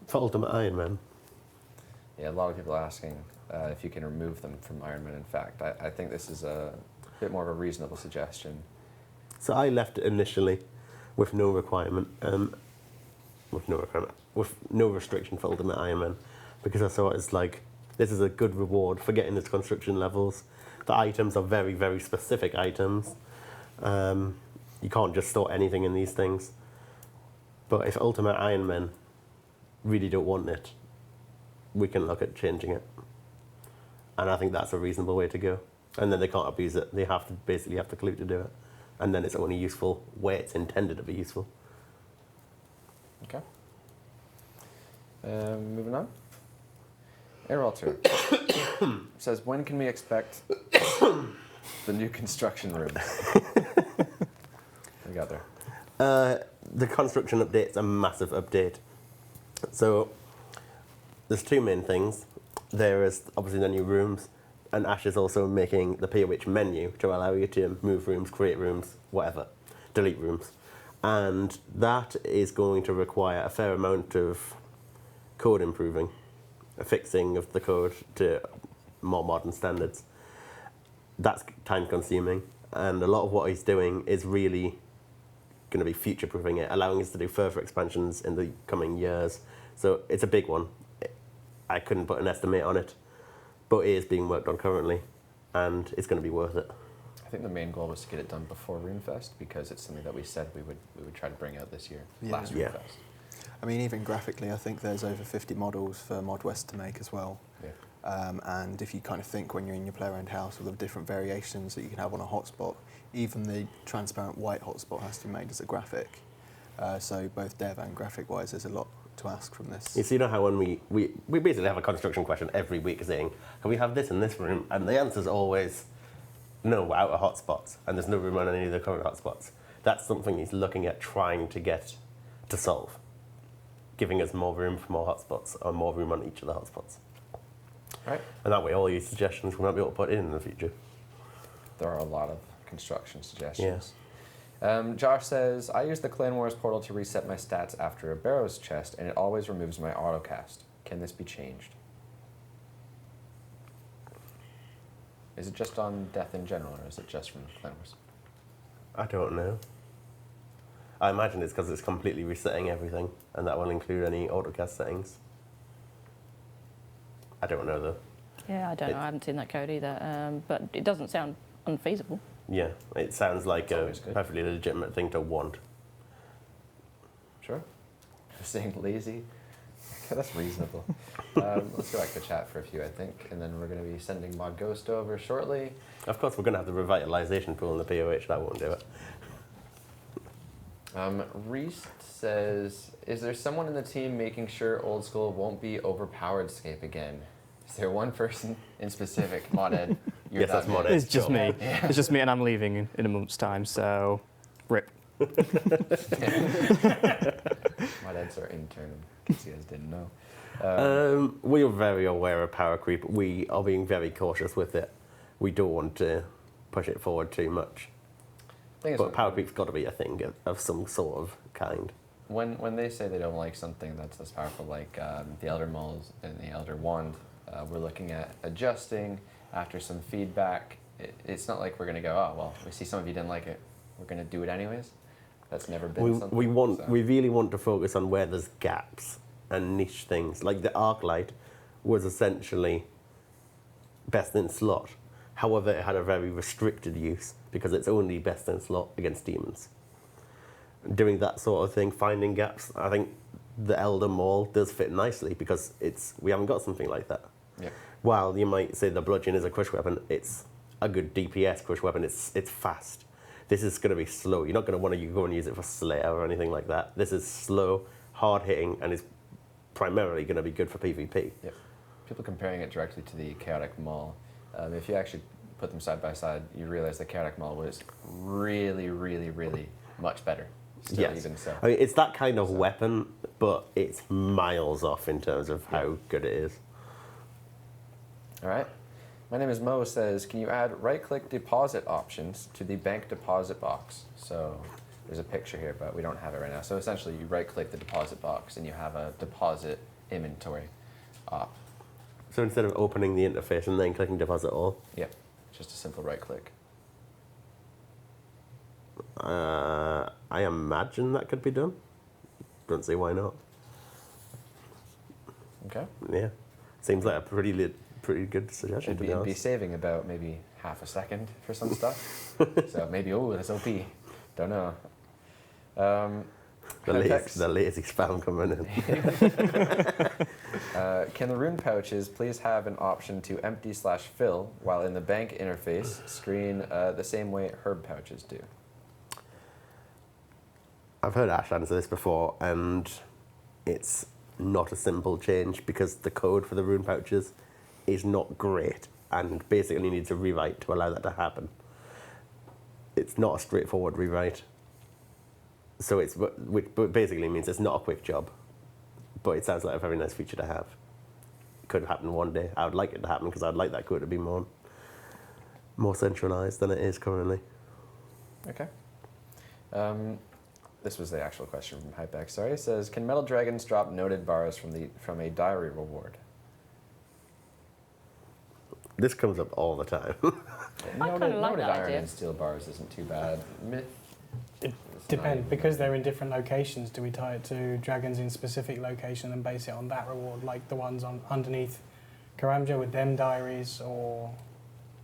For Ultimate Iron Man, Yeah, a lot of people are asking if you can remove them from Ironman. In fact, I think this is a bit more of a reasonable suggestion. so I left it initially with no requirement, with no restriction for Ultimate Iron Man, because I saw it as like, this is a good reward for getting its construction levels. The items are very, very specific items. You can't just store anything in these things. But if Ultimate Iron Man really don't want it, we can look at changing it. And I think that's a reasonable way to go. And then they can't abuse it. They have to basically have the clue to do it. And then it's only useful where it's intended to be useful. Okay. Moving on. Airalter says, when can we expect the new construction room? We got there. The construction update's a massive update. So there's two main things. There is obviously the new rooms, and Ash is also making the POH menu to allow you to move rooms, create rooms, whatever, delete rooms. And that is going to require a fair amount of code improving, a fixing of the code to more modern standards. That's time consuming, and a lot of what he's doing is really going to be future-proofing it, allowing us to do further expansions in the coming years. So it's a big one. I couldn't put an estimate on it, but it is being worked on currently, and it's going to be worth it. I think the main goal was to get it done before RuneFest because it's something that we said we would try to bring out this year, Yeah. last Yeah. RuneFest. I mean, even graphically, I think there's over 50 models for Mod West to make as well. Yeah. And if you kind of think when you're in your player-owned house with the different variations that you can have on a hotspot, even the transparent white hotspot has to be made as a graphic. So both dev and graphic-wise, there's a lot to ask from this. You know how when we basically have a construction question every week saying, can we have this in this room? And the answer is always, no, we're out of hotspots, and there's no room on any of the current hotspots. That's something he's looking at trying to get to solve, giving us more room for more hotspots, or more room on each of the hotspots. Right. And that way all your suggestions we might be able to put in the future. There are a lot of construction suggestions. Josh says, I use the Clan Wars portal to reset my stats after a Barrows chest, and it always removes my autocast. Can this be changed? Is it just on death in general, or is it just from Clan Wars? I don't know. I imagine it's because it's completely resetting everything, and that will include any autocast settings. I don't know though. Yeah, I don't know. I haven't seen that code either. But it doesn't sound unfeasible. Yeah, it sounds like It's a always good. perfectly legitimate thing to want. Sure. Saying lazy. Okay, that's reasonable. Let's go back to chat for a few, I think, and then we're going to be sending Mod Ghost over shortly. Of course, we're going to have the revitalization pool in the POH. That won't do it. Reese says, is there someone in the team making sure Old School won't be overpowered scape again? Is there one person in specific? Moded? Yes, that's man. Moded. It's just Sure. me. It's just me, and I'm leaving in a month's time, so rip. Moded's our intern, in case you guys didn't know. We are very aware of power creep. We are being very cautious with it. We don't want to push it forward too much. Thing is, But power creep's got to be a thing of some sort of kind. when they say they don't like something that's as powerful, like the Elder Mauls and the Elder Wand, we're looking at adjusting after some feedback. It's not like we're going to go, oh, well, we see some of you didn't like it. We're going to do it anyways. That's never been something. We really want to focus on where there's gaps and niche things. Like the Arclight was essentially best in slot. However, it had a very restricted use because it's only best in slot against demons. Doing that sort of thing, finding gaps, I think the Elder Maul does fit nicely because we haven't got something like that. Yeah. While you might say the bludgeon is a crush weapon, it's a good DPS crush weapon. It's fast. This is going to be slow. You're not going to want to go and use it for Slayer or anything like that. This is slow, hard hitting, and is primarily going to be good for PvP. Yep. People comparing it directly to the Chaotic Maul, if you actually put them side by side, you realize the Chaotic Maul was really, really, really much better. Still, Yes. even so. I mean, it's that kind of weapon, but it's miles off in terms of how good it is. All right. My name is Mo. Says, can you add right-click deposit options to the bank deposit box? So there's a picture here, but we don't have it right now. So essentially, you right-click the deposit box, and you have a deposit inventory op. So instead of opening the interface and then clicking deposit all, Yep. Just a simple right-click. I imagine that could be done. Don't see why not. Okay. Yeah, seems like a pretty good suggestion, Should to be, be be honest. saving about maybe half a second for some stuff. So maybe, oh, that's OP. Don't know. The lazy spam coming in. Can the rune pouches please have an option to empty/fill while in the bank interface screen the same way herb pouches do? I've heard Ash answer this before, and it's not a simple change because the code for the rune pouches is not great and basically needs a rewrite to allow that to happen. It's not a straightforward rewrite. So which basically means it's not a quick job, but it sounds like a very nice feature to have. It could happen one day. I would like it to happen because I'd like that code to be more centralized than it is currently. Okay. This was the actual question from Hypex. Sorry, it says, can metal dragons drop noted bars from a diary reward? This comes up all the time. I kinda like noted that iron idea. and steel bars isn't too bad. Myth. It it's not depends, even because bad. they're in different locations. Do we tie it to dragons in specific location and base it on that reward, like the ones underneath Karamja with them diaries, or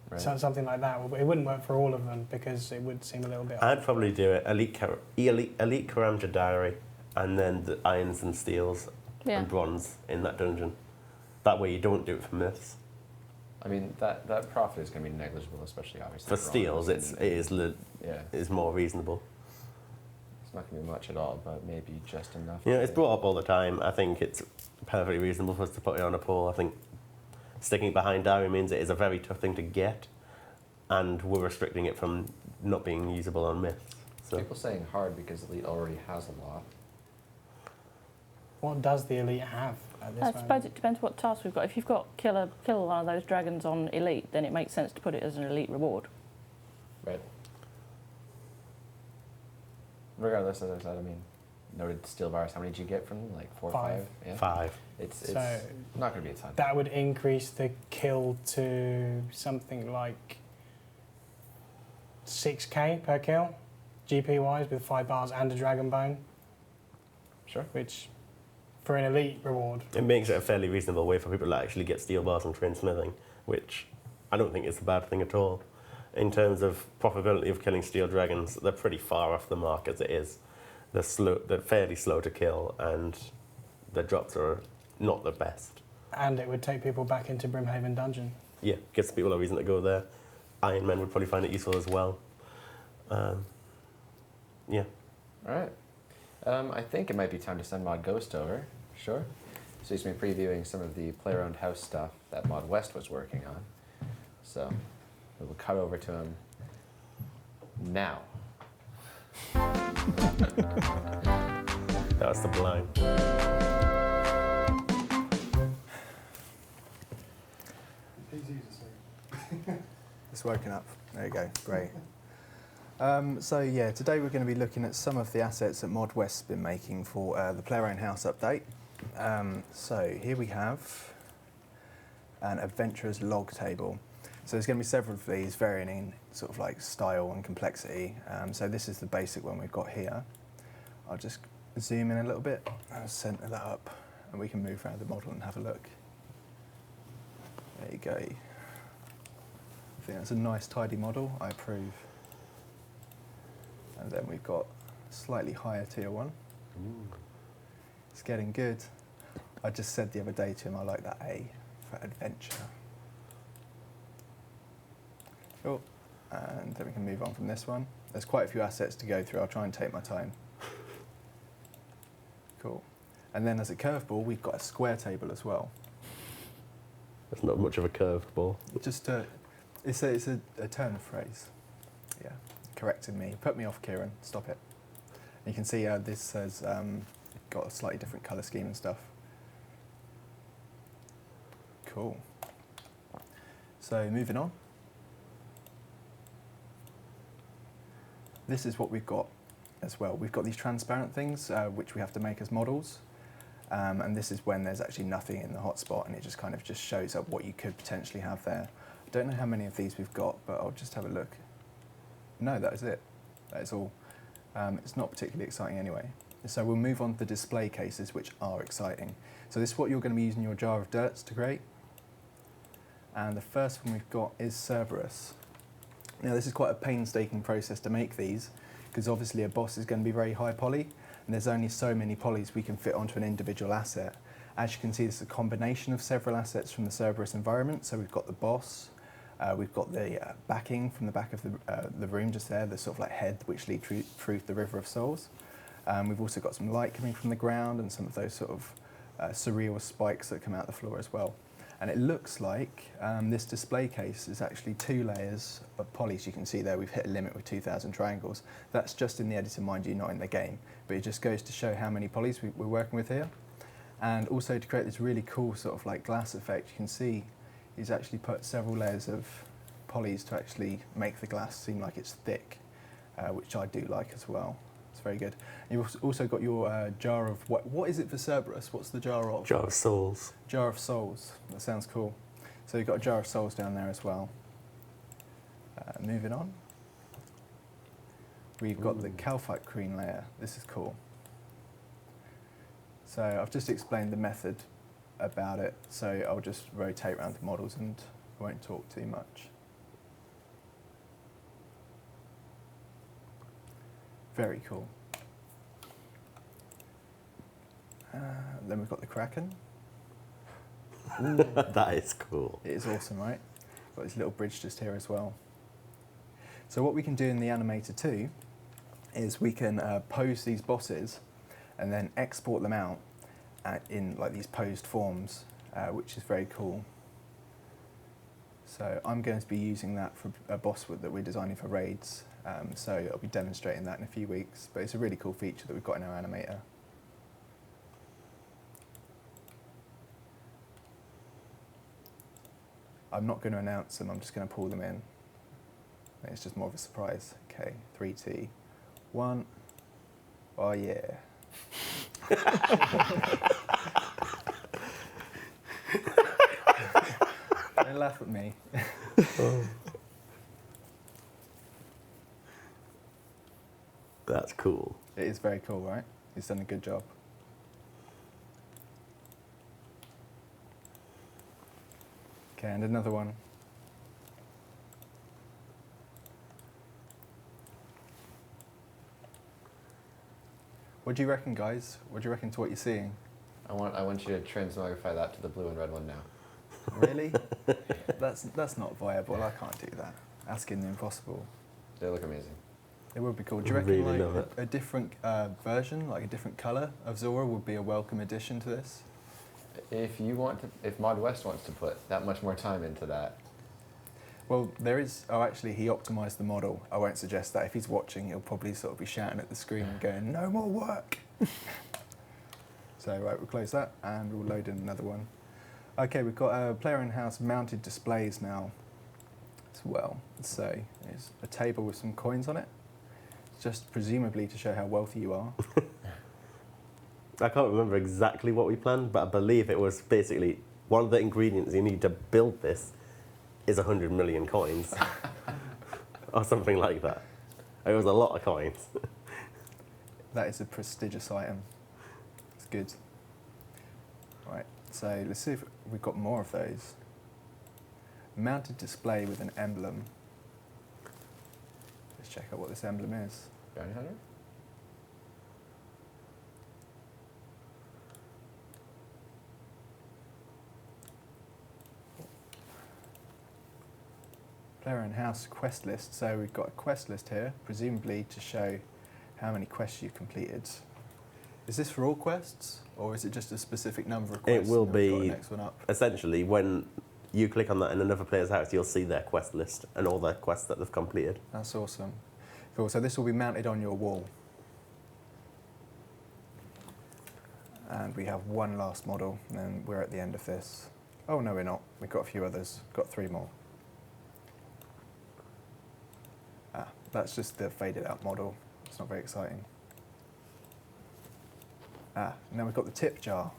Right. something like that? It wouldn't work for all of them because it would seem a little bit. I'd probably do it elite Karamja diary, and then the irons and steels Yeah. and bronze in that dungeon. That way you don't do it for myths. I mean, that profit is going to be negligible, especially obviously For steals, it yeah, is more reasonable. it's not going to be much at all, but maybe just enough. You know, it's brought up all the time. I think it's perfectly reasonable for us to put it on a poll. I think sticking behind Diary means it is a very tough thing to get, and we're restricting it from not being usable on myths. So People saying hard because Elite already has a lot. What does the elite have at this I moment? suppose it depends what task we've got. If you've got kill one of those dragons on elite, then it makes sense to put it as an elite reward. Right. Regardless, as I said, I mean, noted steel bars. How many did you get from them? Like 4 or 5? 5. Yeah. 5. It's So not going to be a ton. that would increase the kill to something like 6k per kill, GP wise, with 5 bars and a dragon bone, Sure. which for an elite reward. It makes it a fairly reasonable way for people to actually get steel bars and train smithing, which I don't think is a bad thing at all. In terms of profitability of killing steel dragons, they're pretty far off the mark as it is. They're fairly slow to kill, and the drops are not the best. And it would take people back into Brimhaven Dungeon. Yeah, gives people a reason to go there. Iron Men would probably find it useful as well. Yeah. All right. I think it might be time to send Mod Ghost over. Sure. So he's been previewing some of the player-owned house stuff that Mod West was working on. So we will cut over to him now. That's the blind. PCs are so. It's woken up. There you go. Great. So yeah, today we're going to be looking at some of the assets that Mod West's been making for the Player-Owned House update. So here we have an adventurer's log table. So there's going to be several of these varying in sort of like style and complexity. So this is the basic one we've got here. I'll just zoom in a little bit and center that up, and we can move around the model and have a look. There you go. I think that's a nice tidy model. I approve. And then we've got a slightly higher tier one. It's getting good. I just said the other day to him I like that A for adventure. Cool. And then we can move on from this one. There's quite a few assets to go through. I'll try and take my time. Cool. And then as a curveball, we've got a square table as well. That's not much of a curved ball. Just it's a turn of phrase. Yeah, corrected me. Put me off, Kieran. Stop it. You can see this has got a slightly different colour scheme and stuff. Cool. So moving on. This is what we've got as well. We've got these transparent things which we have to make as models. And this is when there's actually nothing in the hotspot, and it just kind of just shows up what you could potentially have there. I don't know how many of these we've got, but I'll just have a look. No, that is it. That is all. It's not particularly exciting anyway. So we'll move on to the display cases, which are exciting. So this is what you're going to be using your jar of dirts to create. And the first one we've got is Cerberus. Now this is quite a painstaking process to make these, because obviously a boss is going to be very high poly, and there's only so many polys we can fit onto an individual asset. As you can see, this is a combination of several assets from the Cerberus environment. So we've got the boss, we've got the backing from the back of the room just there, the sort of like head which leads through the River of Souls. We've also got some light coming from the ground and some of those sort of surreal spikes that come out the floor as well. And it looks like this display case is actually 2 layers of polys. You can see there we've hit a limit with 2,000 triangles. That's just in the editor, mind you, not in the game. But it just goes to show how many polys we're working with here. And also to create this really cool sort of like glass effect, you can see he's actually put several layers of polys to actually make the glass seem like it's thick, which I do like as well. It's very good. You've also got your jar of, what is it for Cerberus? What's the jar of? Jar of Souls. Jar of Souls. That sounds cool. So you've got a jar of souls down there as well. Moving on. We've got the Calphite Queen layer. This is cool. So I've just explained the method about it, so I'll just rotate around the models and won't talk too much. Very cool. Then we've got the Kraken. That is cool. It is awesome, right? Got this little bridge just here as well. So what we can do in the animator too is we can pose these bosses and then export them out in like these posed forms, which is very cool. So I'm going to be using that for a boss that we're designing for raids. So I'll be demonstrating that in a few weeks. But it's a really cool feature that we've got in our animator. I'm not going to announce them, I'm just going to pull them in. It's just more of a surprise. Okay, 3, 2, 1. Oh yeah. Don't laugh at me. That's cool. It is very cool, right? He's done a good job. Okay, and another one. What do you reckon, guys? What do you reckon to what you're seeing? I want you to transmogrify that to the blue and red one now. Really? That's not viable. I can't do that. Asking the impossible. They look amazing. It would be cool. Do you reckon Really love like a different version, like a different colour of Zora would be a welcome addition to this? If Mod West wants to put that much more time into that, Well, there is. Oh, actually, he optimised the model. I won't suggest that. If he's watching, he'll probably sort of be shouting at the screen and going, "No more work." So right, we'll close that and we'll load in another one. Okay, we've got player in-house mounted displays now as well. So there's a table with some coins on it, just presumably to show how wealthy you are. I can't remember exactly what we planned, but I believe it was basically one of the ingredients you need to build this is 100 million coins. Or something like that. It was a lot of coins. That is a prestigious item. It's good. Right, so let's see if we've got more of those. Mounted display with an emblem. Let's check out what this emblem is. Bounty Hunter? Player in-house quest list. So we've got a quest list here, presumably to show how many quests you've completed. Is this for all quests, or is it just a specific number of quests? It will and then we've got be the next one up. essentially when you click on that in another player's house, you'll see their quest list and all their quests that they've completed. That's awesome. Cool. So this will be mounted on your wall. And we have one last model, and then we're at the end of this. Oh no, we're not. We've got a few others. Got 3 more. That's just the faded out model. It's not very exciting. And then we've got the tip jar.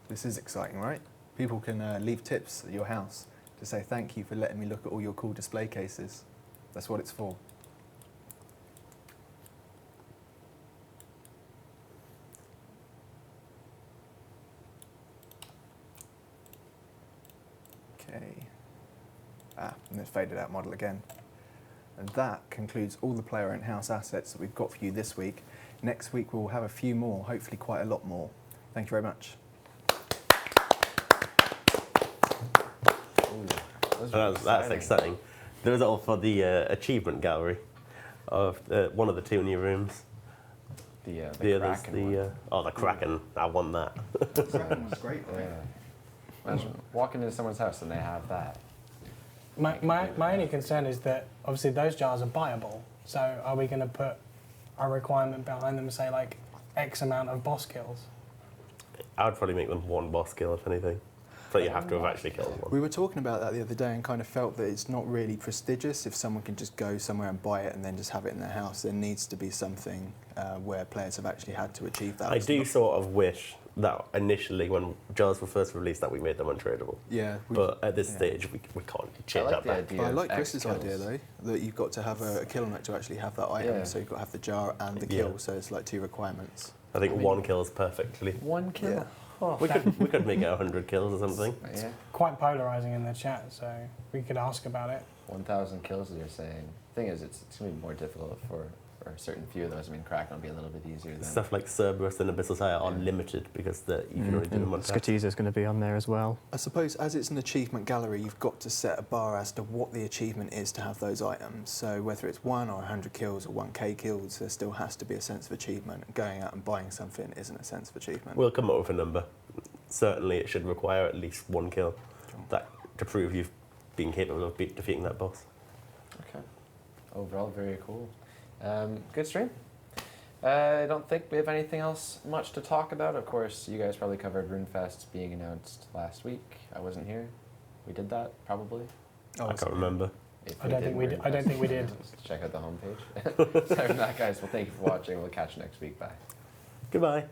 This is exciting, right? People can leave tips at your house to say thank you for letting me look at all your cool display cases. That's what it's for. Okay. And then faded out model again. And that concludes all the player in-house assets that we've got for you this week. Next week we'll have a few more, hopefully quite a lot more. Thank you very much. That's exciting. Those are all for the achievement gallery of one of the 2 new rooms. The other's Kraken one. the Kraken. I want that. That was great, right? Yeah. Imagine walking into someone's house and they have that. My only concern is that obviously those jars are buyable. So are we going to put a requirement behind them, say like X amount of boss kills? I would probably make them 1 boss kill, if anything. But you have to have actually killed one. We were talking about that the other day and kind of felt that it's not really prestigious if someone can just go somewhere and buy it and then just have it in their house. There needs to be something where players have actually had to achieve that. I do sort of wish that initially, when jars were first released, that we made them untradeable. Yeah. But at this stage, we can't change I like that the back. idea. But I of like X Chris's kills. idea though, that you've got to have a kill on it to actually have that item. Yeah. So you've got to have the jar and the Yeah. kill, so it's like 2 requirements. I think 1 kill is perfectly. 1 kill. Yeah. Oh. We could make it 100 kills or something. Yeah. Quite polarising in the chat, so we could ask about it. 1,000 kills, as you're saying. Thing is, it's going to be more difficult for or a certain few of those. I mean, Kraken will be a little bit easier than Stuff like Cerberus and Abyssal Tire are limited because you can only do them on tap. Skatiza's going to be on there as well. I suppose as it's an achievement gallery, you've got to set a bar as to what the achievement is to have those items. So whether it's 1 or 100 kills or 1k kills, there still has to be a sense of achievement. And going out and buying something isn't a sense of achievement. We'll come up with a number. Certainly, it should require at least 1 kill to prove you've been capable of defeating that boss. Okay. Overall, very cool. Good stream. I don't think we have anything else much to talk about. Of course, you guys probably covered RuneFest being announced last week. I wasn't here. We did that, probably. I can't remember. I don't think we did. I don't think we did. Check out the homepage. Sorry for that, guys. Well, thank you for watching. We'll catch you next week. Bye. Goodbye.